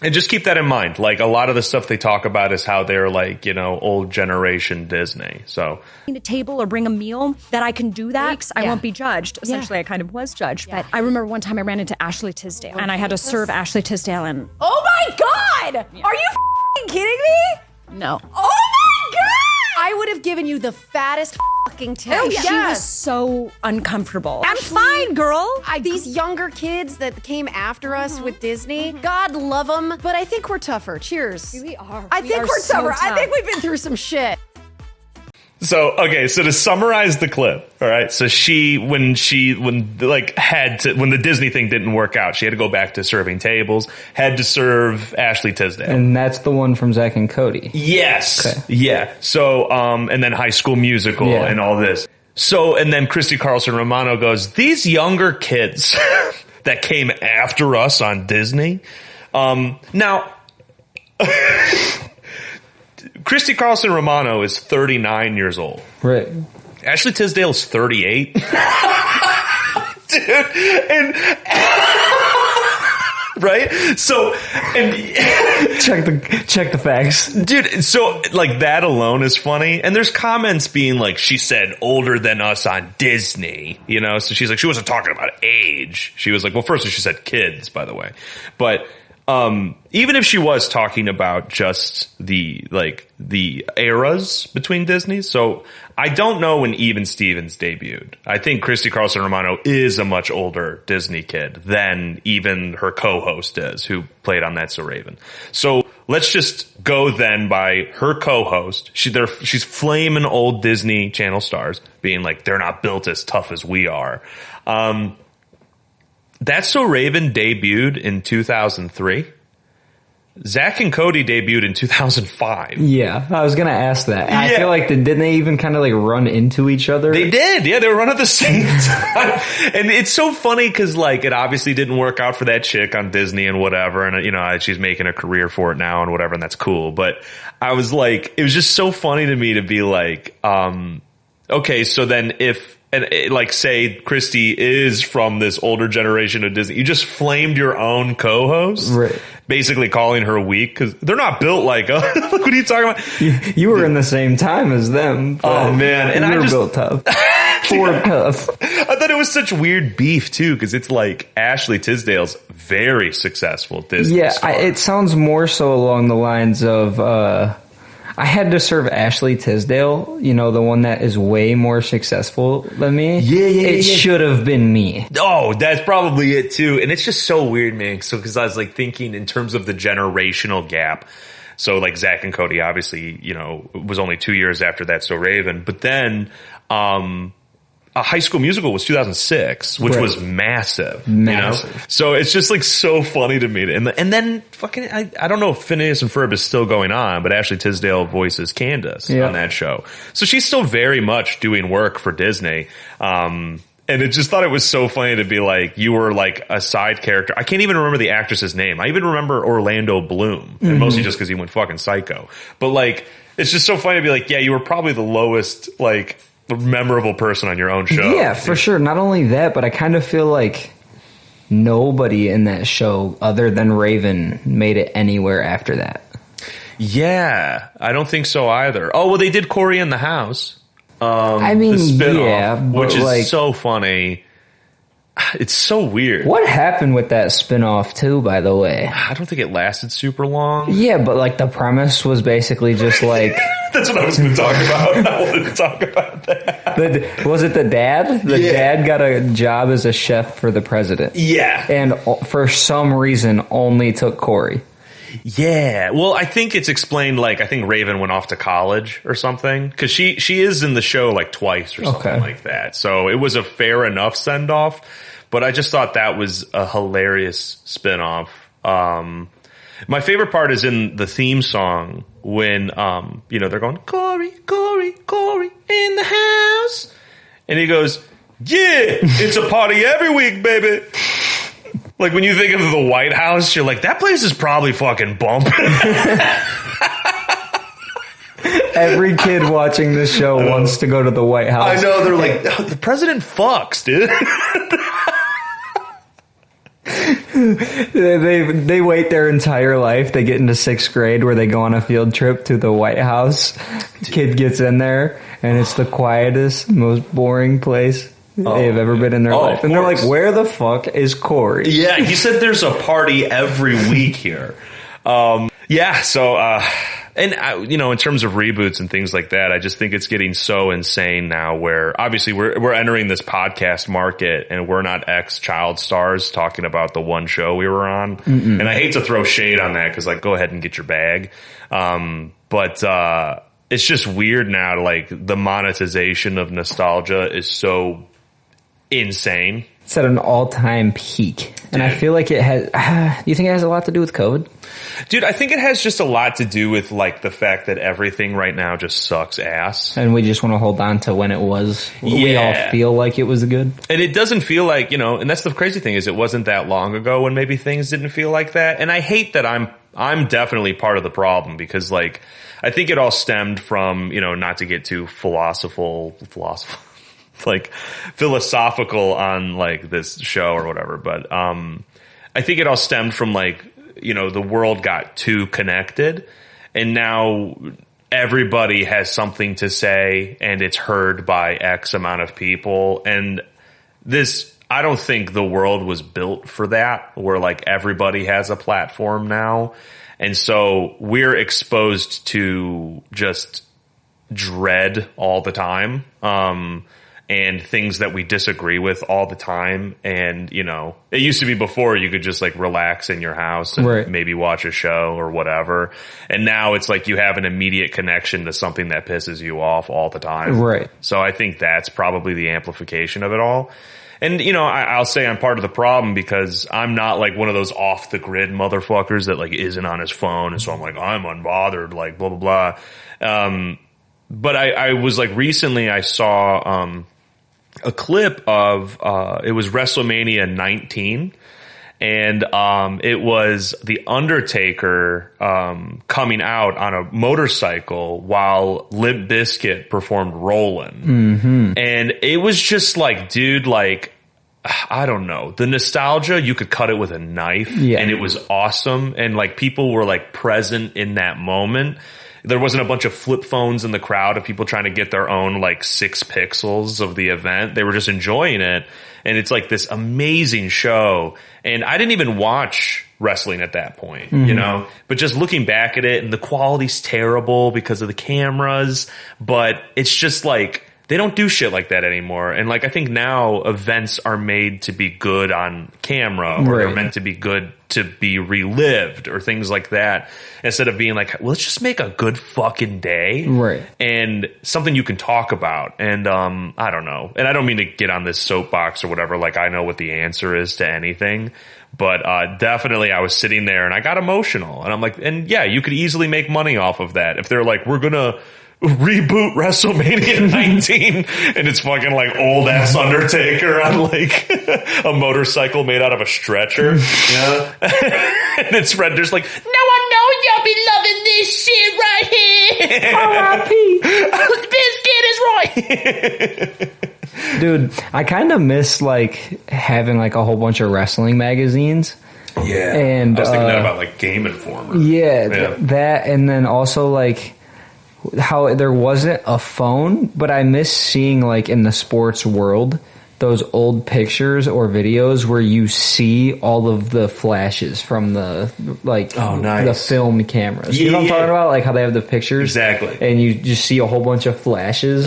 just keep that in mind. Like, a lot of the stuff they talk about is how they're like, you know, old generation Disney. So a table or bring a meal that I can do that. I won't be judged. Essentially, I kind of was judged. But I remember one time I ran into Ashley Tisdale, and I had to serve Ashley Tisdale. And oh my God! Are you kidding me? No. Oh my God! I would have given you the fattest fucking tip. Oh, she was so uncomfortable. I'm fine, girl. These younger kids that came after us with Disney, God love them, but I think we're tougher. Cheers. We are. I think we're so tougher. tough. I think we've been through some shit. So, okay, so to summarize the clip, all right, so when the Disney thing didn't work out, she had to go back to serving tables, had to serve Ashley Tisdale. And that's the one from Zack and Cody. Yes. Okay. Yeah. So, and then High School Musical and all this. So, and then Christy Carlson Romano goes, these younger kids that came after us on Disney, now... Christy Carlson Romano is 39 years old. Right. Ashley Tisdale is 38. dude. And right? So, and check the facts. dude, so like that alone is funny. And there's comments being like, she said older than us on Disney, you know? So she's like, she wasn't talking about age. She was like, well, first she said kids, by the way. But, even if she was talking about just the eras between Disney. So I don't know when Even Stevens debuted. I think Christy Carlson Romano is a much older Disney kid than even her co-host is, who played on That's So Raven. So let's just go then by her co-host. She's flaming old Disney Channel stars being like, they're not built as tough as we are. That's So Raven debuted in 2003. Zach and Cody debuted in 2005. Yeah, I was gonna ask that. Yeah. I feel like didn't they even kind of like run into each other? They did. Yeah, they were running at the same time. And it's so funny because like it obviously didn't work out for that chick on Disney and whatever. And you know, she's making a career for it now and whatever, and that's cool. But I was like, it was just so funny to me to be like, okay, so then if, and like say Christy is from this older generation of Disney, you just flamed your own co-host, right? Basically calling her weak because they're not built like us. Like, what are you talking about? You were in the same time as them. Oh man, and you I were just built tough. Ford tough. I thought it was such weird beef too because it's like Ashley Tisdale's very successful Disney. Yeah, star. it sounds more so along the lines of. I had to serve Ashley Tisdale, you know, the one that is way more successful than me. It should have been me. Oh, that's probably it too. And it's just so weird, man. So, cause I was like thinking in terms of the generational gap. So like Zach and Cody obviously, you know, was only 2 years after That's So Raven. But then, a High School Musical was 2006, which was massive. You know? So it's just like so funny to me. And then fucking, I don't know if Phineas and Ferb is still going on, but Ashley Tisdale voices Candace on that show. So she's still very much doing work for Disney. And it just thought it was so funny to be like, you were like a side character. I can't even remember the actress's name. I even remember Orlando Bloom, and mostly just because he went fucking psycho. But like, it's just so funny to be like, yeah, you were probably the lowest, like, memorable person on your own show. Yeah, for sure. Not only that, but I kind of feel like nobody in that show other than Raven made it anywhere after that. Yeah, I don't think so either. Oh, well, they did Cory in the House. I mean, the spin-off, yeah, but which is like, so funny. It's so weird. What happened with that spinoff too, by the way? I don't think it lasted super long. Yeah, but like the premise was basically just like... That's what I was going to talk about. I wanted to talk about that. Was it the dad? The dad got a job as a chef for the president. Yeah. And for some reason only took Cory. Yeah. Well, I think it's explained like, I think Raven went off to college or something. Cause she is in the show like twice or something like that. So it was a fair enough send off, but I just thought that was a hilarious spinoff. My favorite part is in the theme song when, you know, they're going, Cory, Cory, Cory in the house. And he goes, yeah, it's a party every week, baby. Like when you think of the White House, you're like, that place is probably fucking bumping. Every kid watching this show wants to go to the White House. I know, they're like, oh, the president fucks, dude. They wait their entire life. They get into 6th grade where they go on a field trip to the White House. Kid gets in there and it's the quietest, most boring place they've ever been in their life. And they're like, where the fuck is Cory? Yeah, he said there's a party every week here. Yeah, so, and you know, in terms of reboots and things like that, I just think it's getting so insane now where obviously we're entering this podcast market and we're not ex-child stars talking about the one show we were on. Mm-mm. And I hate to throw shade on that because like, go ahead and get your bag. But it's just weird now, like the monetization of nostalgia is so insane. It's at an all-time peak. And I feel like it has... do you think it has a lot to do with COVID? Dude, I think it has just a lot to do with like the fact that everything right now just sucks ass. And we just want to hold on to when it was. We all feel like it was good. And it doesn't feel like, you know, and that's the crazy thing is it wasn't that long ago when maybe things didn't feel like that. And I hate that I'm definitely part of the problem because like I think it all stemmed from, you know, not to get too philosophical. like philosophical on like this show or whatever, but I think it all stemmed from like, you know, the world got too connected, and now everybody has something to say and it's heard by X amount of people. And this, I don't think the world was built for that, where like everybody has a platform now. And so we're exposed to just dread all the time. And things that we disagree with all the time. And, you know, it used to be before you could just like relax in your house and maybe watch a show or whatever. And now it's like you have an immediate connection to something that pisses you off all the time. Right. So I think that's probably the amplification of it all. And, you know, I'll say I'm part of the problem because I'm not like one of those off the grid motherfuckers that like isn't on his phone. And so I'm like, I'm unbothered, like blah, blah, blah. But I was like, recently I saw, a clip of, it was WrestleMania 19, and it was The Undertaker coming out on a motorcycle while Limp Bizkit performed Rollin'. Mm-hmm. And it was just like, dude, like, I don't know. The nostalgia, you could cut it with a knife, and it was awesome. And like people were like present in that moment. There wasn't a bunch of flip phones in the crowd of people trying to get their own like 6 pixels of the event. They were just enjoying it. And it's like this amazing show. And I didn't even watch wrestling at that point, you know, but just looking back at it, and the quality's terrible because of the cameras, but it's just like, they don't do shit like that anymore. And like, I think now events are made to be good on camera, or they're meant to be good to be relived or things like that, instead of being like, well, let's just make a good fucking day. Right. And something you can talk about. And, I don't know. And I don't mean to get on this soapbox or whatever. Like I know what the answer is to anything, but, definitely I was sitting there and I got emotional, and I'm like, and yeah, you could easily make money off of that. If they're like, we're gonna reboot WrestleMania 19 and it's fucking like old ass Undertaker on like a motorcycle made out of a stretcher. Yeah. And it's red. There's like, no, I know y'all be loving this shit right here. R.I.P. Biscuit is right. Dude, I kind of miss like having like a whole bunch of wrestling magazines. Yeah. And I was thinking that about like Game Informer. Yeah. That, and then also like how there wasn't a phone, but I miss seeing like in the sports world those old pictures or videos where you see all of the flashes from the like the film cameras. You know what I'm talking about? Like how they have the pictures. Exactly. And you just see a whole bunch of flashes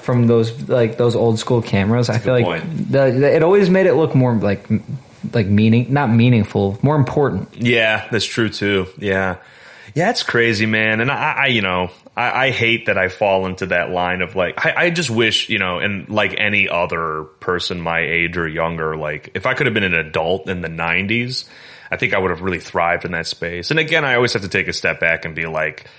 from those like those old school cameras. That's I feel like it always made it look more like not meaningful, more important. Yeah, that's true too. Yeah. Yeah, it's crazy, man. And I hate that I fall into that line of like, I just wish, you know, and like any other person my age or younger, like if I could have been an adult in the 90s, I think I would have really thrived in that space. And again, I always have to take a step back and be like,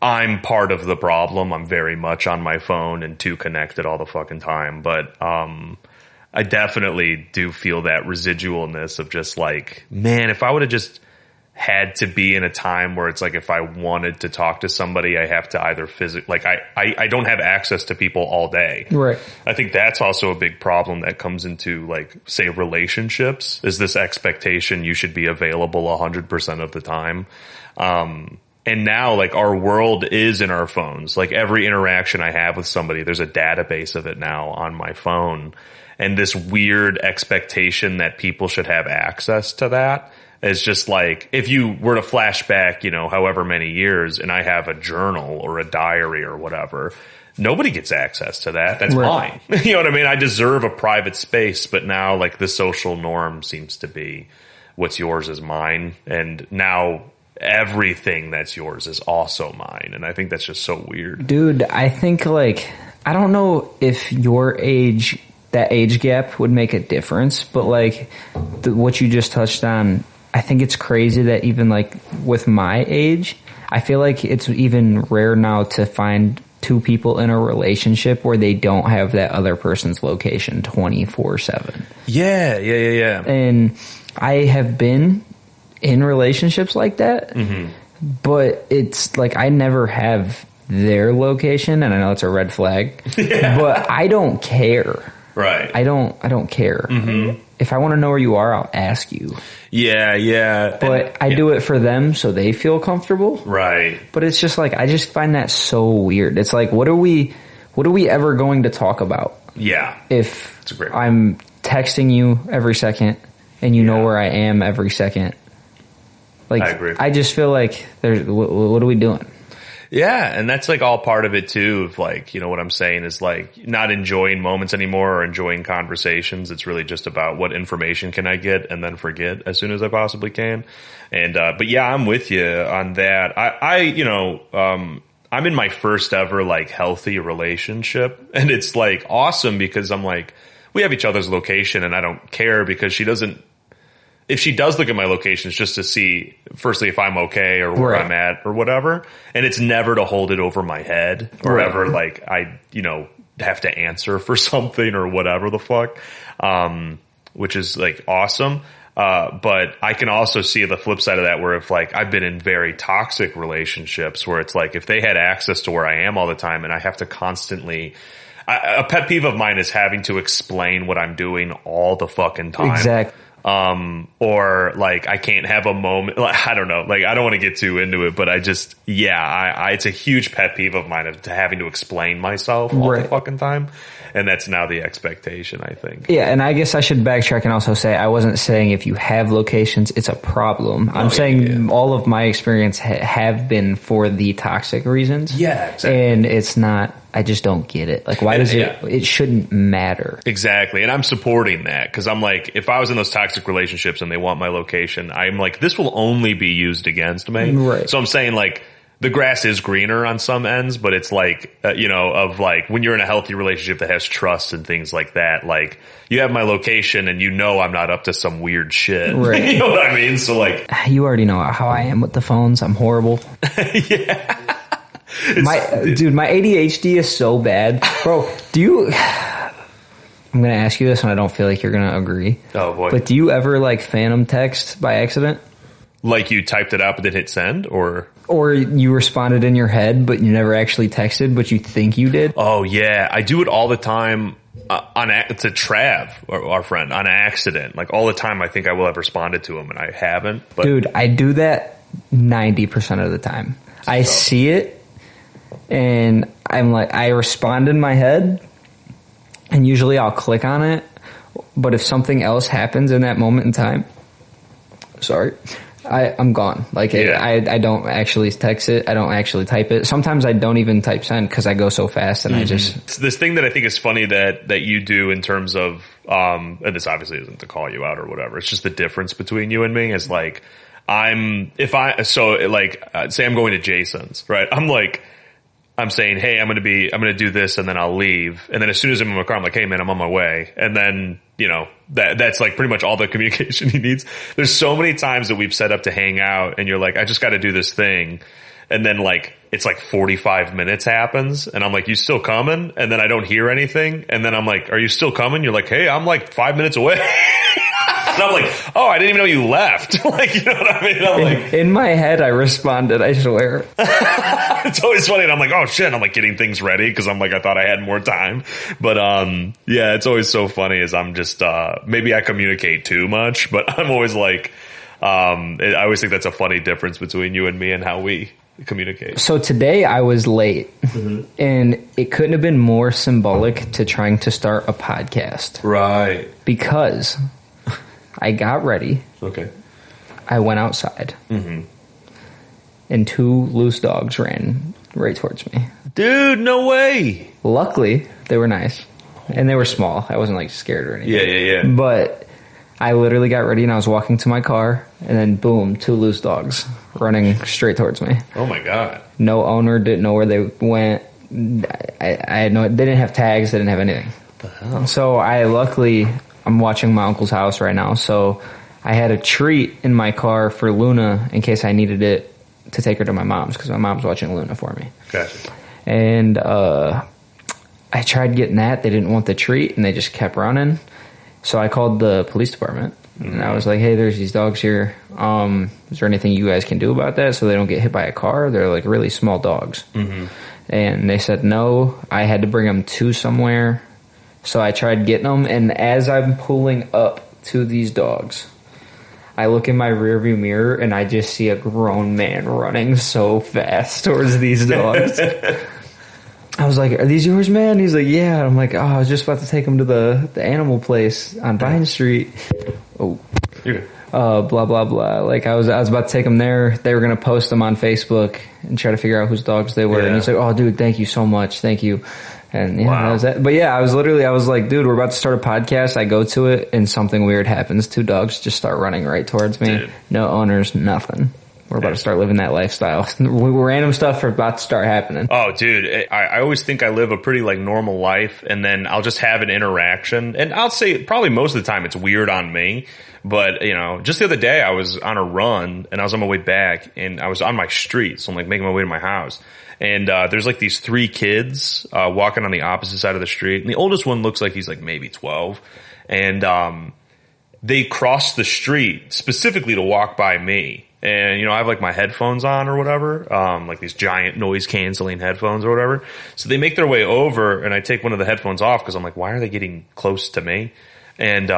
I'm part of the problem. I'm very much on my phone and too connected all the fucking time. But, I definitely do feel that residualness of just like, man, if I would have just had to be in a time where it's like, if I wanted to talk to somebody, I have to either like I don't have access to people all day. Right. I think that's also a big problem that comes into like, say, relationships, is this expectation you should be available 100% of the time. And now like our world is in our phones. Like every interaction I have with somebody, there's a database of it now on my phone. And this weird expectation that people should have access to that is just like, if you were to flash back, you know, however many years, and I have a journal or a diary or whatever, nobody gets access to that. That's mine. You know what I mean? I deserve a private space, but now like the social norm seems to be what's yours is mine. And now everything that's yours is also mine. And I think that's just so weird. Dude, I think like, I don't know if your age, that age gap would make a difference, but like what you just touched on, I think it's crazy that even like with my age, I feel like it's even rare now to find two people in a relationship where they don't have that other person's location 24/7. Yeah. And I have been in relationships like that, but it's like I never have their location, and I know it's a red flag, but I don't care. Right. I don't care. Mm-hmm. If I want to know where you are, I'll ask you. Yeah. But I do it for them so they feel comfortable. Right. But it's just like, I just find that so weird. It's like, what are we ever going to talk about? Yeah. If That's a great I'm texting you every second and you know where I am every second. Like, I agree. I just feel like what are we doing? Yeah, and that's like all part of it too, of like, you know, what I'm saying is like not enjoying moments anymore or enjoying conversations. It's really just about what information can I get and then forget as soon as I possibly can. And but yeah, I'm with you on that. I'm in my first ever like healthy relationship, and it's like awesome because I'm like, we have each other's location and I don't care because if she does look at my locations just to see, firstly, if I'm okay or where I'm at or whatever, and it's never to hold it over my head or ever like I, have to answer for something or whatever the fuck, which is like awesome. But I can also see the flip side of that where if like I've been in very toxic relationships where it's like if they had access to where I am all the time and I have to constantly, a pet peeve of mine is having to explain what I'm doing all the fucking time. Exactly. Or like I can't have a moment, like, I don't know, like I don't want to get too into it, but I just, it's a huge pet peeve of mine of having to explain myself all the fucking time. And that's now the expectation, I think. Yeah, and I guess I should backtrack and also say I wasn't saying if you have locations, it's a problem. I'm saying all of my experience have been for the toxic reasons. Yeah, exactly. And it's not, I just don't get it. Like, why does it shouldn't matter. Exactly. And I'm supporting that because I'm like, if I was in those toxic relationships and they want my location, I'm like, this will only be used against me. Right. So I'm saying like, the grass is greener on some ends, but it's like, of like when you're in a healthy relationship that has trust and things like that, like you have my location and I'm not up to some weird shit. Right. You know what I mean? So like, you already know how I am with the phones. I'm horrible. Yeah. My ADHD is so bad. Bro, I'm going to ask you this and I don't feel like you're going to agree. Oh boy. But do you ever like phantom text by accident? Like you typed it up and then hit send or you responded in your head, but you never actually texted, but you think you did? Oh yeah. I do it all the time to Trav, our friend, on accident. Like all the time I think I will have responded to him and I haven't. But dude, I do that 90% of the time. I see it and I'm like, I respond in my head and usually I'll click on it. But if something else happens in that moment in time, I'm gone. Like I don't actually text it. I don't actually type it. Sometimes I don't even type send because I go so fast and I just. It's this thing that I think is funny that you do in terms of, and this obviously isn't to call you out or whatever. It's just the difference between you and me is like, say I'm going to Jason's, right? I'm saying, hey, I'm going to do this and then I'll leave. And then as soon as I'm in my car, I'm like, hey man, I'm on my way. And then, that's like pretty much all the communication he needs. There's so many times that we've set up to hang out and you're like, I just got to do this thing. And then like, it's like 45 minutes happens and I'm like, you still coming? And then I don't hear anything. And then I'm like, are you still coming? You're like, hey, I'm like 5 minutes away. And I'm like, oh, I didn't even know you left. Like, you know what I mean? I'm like, in my head, I responded, I swear. It's always funny. And I'm like, oh shit. I'm like getting things ready because I'm like, I thought I had more time. But, it's always so funny as I'm just, maybe I communicate too much, but I'm always like, I always think that's a funny difference between you and me and how we communicate. So today I was late and it couldn't have been more symbolic to trying to start a podcast. Right. Because I got ready. Okay. I went outside. And 2 loose dogs ran right towards me. Dude, no way. Luckily, they were nice. And they were small. I wasn't like scared or anything. Yeah. But I literally got ready and I was walking to my car and then boom, 2 loose dogs running straight towards me. Oh my God. No owner, didn't know where they went. I had they didn't have tags, they didn't have anything. What the hell? So I'm watching my uncle's house right now. So I had a treat in my car for Luna in case I needed it to take her to my mom's because my mom's watching Luna for me. Gotcha. And I tried getting that. They didn't want the treat and they just kept running. So I called the police department And I was like, hey, there's these dogs here. Is there anything you guys can do about that so they don't get hit by a car? They're like really small dogs. Mm-hmm. And they said no. I had to bring them to somewhere. So I tried getting them. And as I'm pulling up to these dogs, I look in my rearview mirror and I just see a grown man running so fast towards these dogs. I was like, are these yours, man? He's like, yeah. I'm like, oh, I was just about to take them to the animal place on Vine Street. Oh, blah, blah, blah. Like, I was about to take them there. They were going to post them on Facebook and try to figure out whose dogs they were. Yeah. And he's like, oh, dude, thank you so much. Thank you. And yeah, that was that. But yeah, I was like, dude, we're about to start a podcast. I go to it and something weird happens. 2 dogs just start running right towards me. Dude. No owners, nothing. We're about to start living that lifestyle. Random stuff are about to start happening. Oh, dude. I always think I live a pretty like normal life, and then I'll just have an interaction. And I'll say probably most of the time it's weird on me. But, you know, just the other day I was on a run and I was on my way back and I was on my street. So I'm like making my way to my house. And there's like these 3 kids walking on the opposite side of the street. And the oldest one looks like he's like maybe 12. And they crossed the street specifically to walk by me. And, you know, I have like my headphones on or whatever, like these giant noise canceling headphones or whatever. So they make their way over and I take one of the headphones off because I'm like, why are they getting close to me? And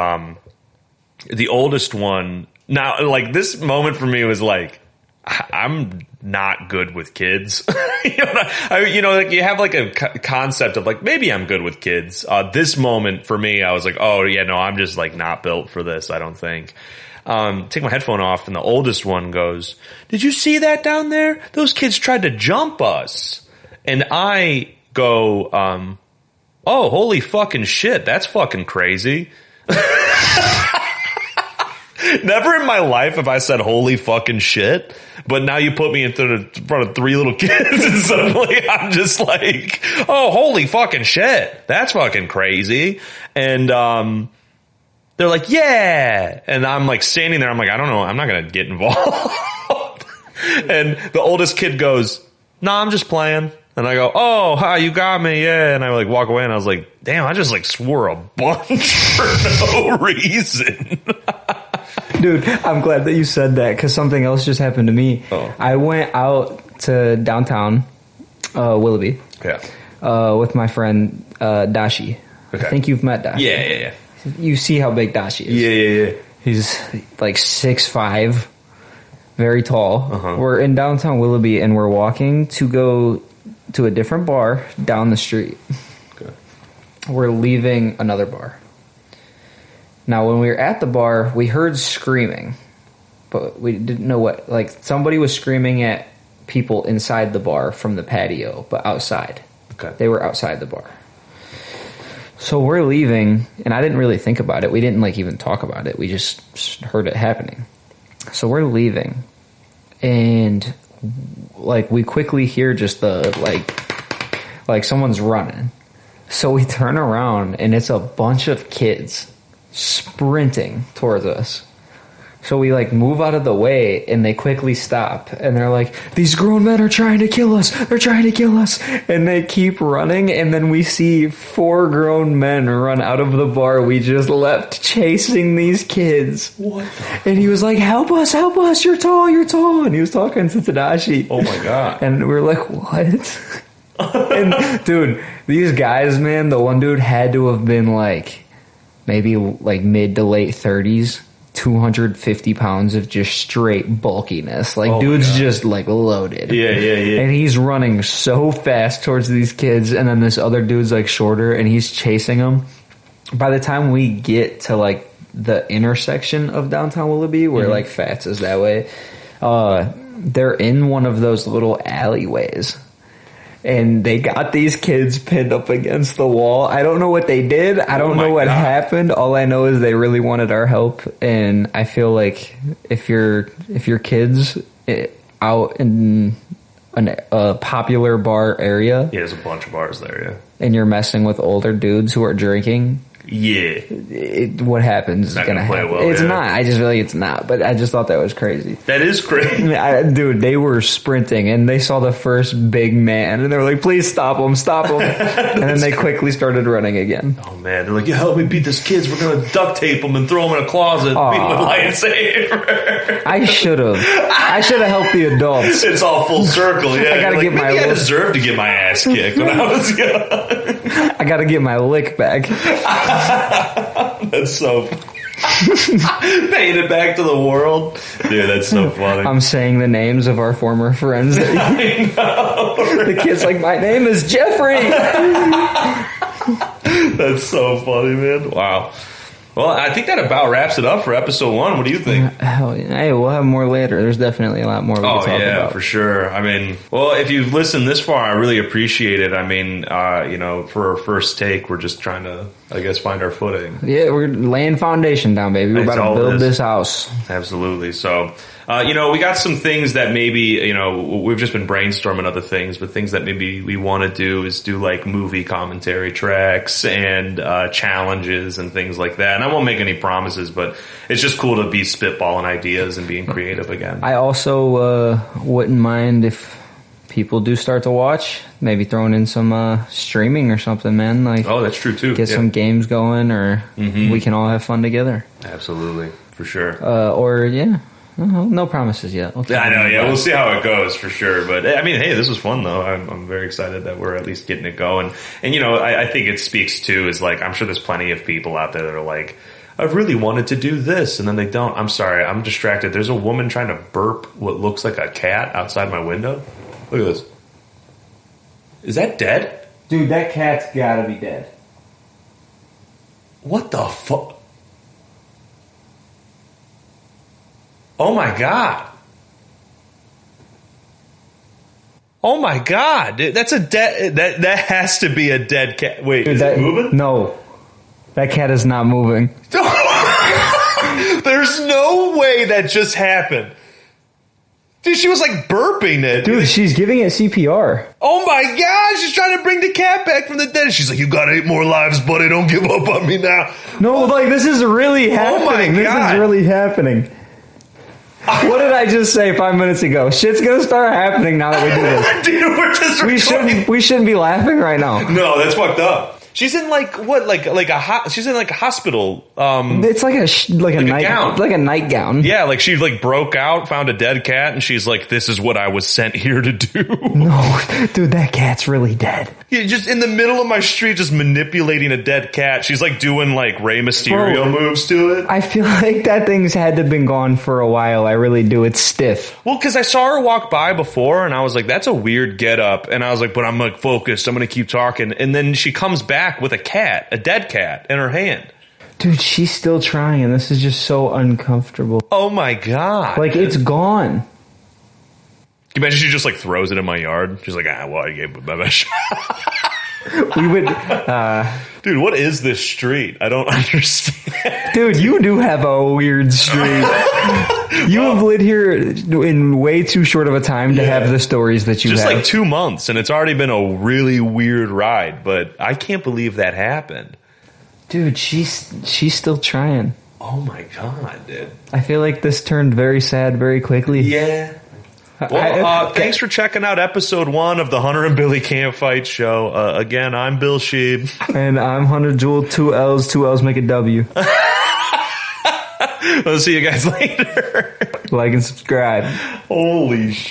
the oldest one, now, like this moment for me was like, I'm not good with kids. you know, like you have like a concept of like, maybe I'm good with kids. This moment for me, I was like, oh yeah, no, I'm just like not built for this, I don't think. Take my headphone off and the oldest one goes, did you see that down there? Those kids tried to jump us. And I go, oh, holy fucking shit. That's fucking crazy. Never in my life have I said holy fucking shit, but now you put me in front of 3 little kids and suddenly I'm just like, oh, holy fucking shit. That's fucking crazy. And, they're like, yeah. And I'm like standing there. I'm like, I don't know. I'm not going to get involved. And the oldest kid goes, no, I'm just playing. And I go, oh, hi, you got me. Yeah. And I like walk away and I was like, damn, I just like swore a bunch for no reason. Dude, I'm glad that you said that because something else just happened to me. Oh. I went out to downtown Willoughby with my friend Dashi. Okay. I think you've met Dashi. Yeah. You see how big Dashi is. Yeah. He's like 6'5", very tall. Uh-huh. We're in downtown Willoughby and we're walking to go to a different bar down the street. Okay. We're leaving another bar. Now, when we were at the bar, we heard screaming, but we didn't know what. Like, somebody was screaming at people inside the bar from the patio, but outside. Okay. They were outside the bar. So we're leaving, and I didn't really think about it. We didn't, like, even talk about it. We just heard it happening. So we're leaving, and, like, we quickly hear just the, like someone's running. So we turn around, and it's a bunch of kids sprinting towards us. So we like move out of the way and they quickly stop and they're like, these grown men are trying to kill us. They're trying to kill us. And they keep running. And then we see 4 grown men run out of the bar we just left chasing these kids. What? And he was like, help us, you're tall. And he was talking to Tadashi. Oh my God. And we were like, what? And dude, these guys, man, the one dude had to have been like maybe like mid to late 30s. 250 pounds of just straight bulkiness. Like, dude's just like loaded. Yeah. And he's running so fast towards these kids, and then this other dude's like shorter, and he's chasing them. By the time we get to like the intersection of downtown Willoughby, where like Fats is that way, they're in one of those little alleyways. And they got these kids pinned up against the wall. I don't know what they did. I don't know what happened. All I know is they really wanted our help. And I feel like if your kids out in a popular bar area, there's a bunch of bars there, and you're messing with older dudes who are drinking, Yeah. What happens is not gonna gonna play happen. well, It's yeah. not. I just feel like it's not. But I just thought that was crazy. That is crazy. Dude, they were sprinting and they saw the first big man and they were like, please stop him. And then they quickly started running again. Oh man, they're like, "You help me beat this kids. We're gonna duct tape them and throw them in a closet, and beat them with a lightsaber." I should have helped the adults. It's all full circle. Yeah, I gotta You're get like, my maybe I lick. deserved to get my ass kicked when I was young. I gotta get my lick back. That's so. Paying it back to the world, dude. That's so funny. I'm saying the names of our former friends. I know. The kid's like, my name is Jeffrey. That's so funny, man. Wow. Well, I think that about wraps it up for episode 1. What do you think? Hell yeah. Hey, we'll have more later. There's definitely a lot more we can talk about. For sure. I mean, well, if you've listened this far, I really appreciate it. I mean, for our first take, we're just trying to, I guess, find our footing. Yeah, we're laying foundation down, baby. We're That's about all to it build is. this house. Absolutely. So, we got some things that maybe, we've just been brainstorming other things, but things that maybe we want to do is do like movie commentary tracks and challenges and things like that. And I won't make any promises, but it's just cool to be spitballing ideas and being creative again. I also wouldn't mind if people do start to watch, maybe throwing in some streaming or something, man. Like, Oh, that's true too. get Yeah. some games going, or Mm-hmm. we can all have fun together. Absolutely. For sure. No promises yet. Yeah, I know. Yeah, we'll see how it goes for sure. But I mean, hey, this was fun though. I'm very excited that we're at least getting it going. And I think it speaks to is like I'm sure there's plenty of people out there that are like, I've really wanted to do this, and then they don't. I'm sorry, I'm distracted. There's a woman trying to burp what looks like a cat outside my window. Look at this. Is that dead? Dude, that cat's gotta be dead. What the fuck? Oh my god. Oh my god. That's a dead that has to be a dead cat. Wait, Dude, is it moving? No. That cat is not moving. There's no way that just happened. Dude, she was like burping it. Dude, she's giving it CPR. Oh my god, she's trying to bring the cat back from the dead. She's like, you got 8 more lives, buddy. Don't give up on me now. No, like, this is really happening. Oh my This God. is really happening. What did I just say 5 minutes ago? Shit's gonna start happening now that we do this. Dude, we're just We shouldn't be laughing right now. No, that's fucked up. She's in like what? She's in like a hospital. It's like a gown. nightgown. Yeah, like she like broke out, found a dead cat, and she's like, "This is what I was sent here to do." No, dude, that cat's really dead. Yeah, just in the middle of my street, just manipulating a dead cat. She's like doing like Rey Mysterio Bro, moves to it. I feel like that thing's had to have been gone for a while. I really do. It's stiff. Well, because I saw her walk by before, and I was like, "That's a weird get up," and I was like, "But I'm like focused. I'm gonna keep talking." And then she comes back with a cat, a dead cat, in her hand. Dude, she's still trying, and this is just so uncomfortable. Oh my god! Like, it's gone. Can you imagine she just like throws it in my yard? She's like, well, I gave it my shot. We would, Dude, what is this street? I don't understand. dude, you do have a weird street. You have lived here in way too short of a time to have the stories that you Just have. like 2 months, and it's already been a really weird ride, but I can't believe that happened. Dude, she's still trying. Oh my god, dude. I feel like this turned very sad very quickly. Yeah. Well, thanks for checking out episode 1 of the Hunter and Billy Can't Fight show. Again, I'm Bill Schieb. And I'm Hunter Jewell, 2 L's, 2 L's make a W. I'll see you guys later. Like and subscribe. Holy shit.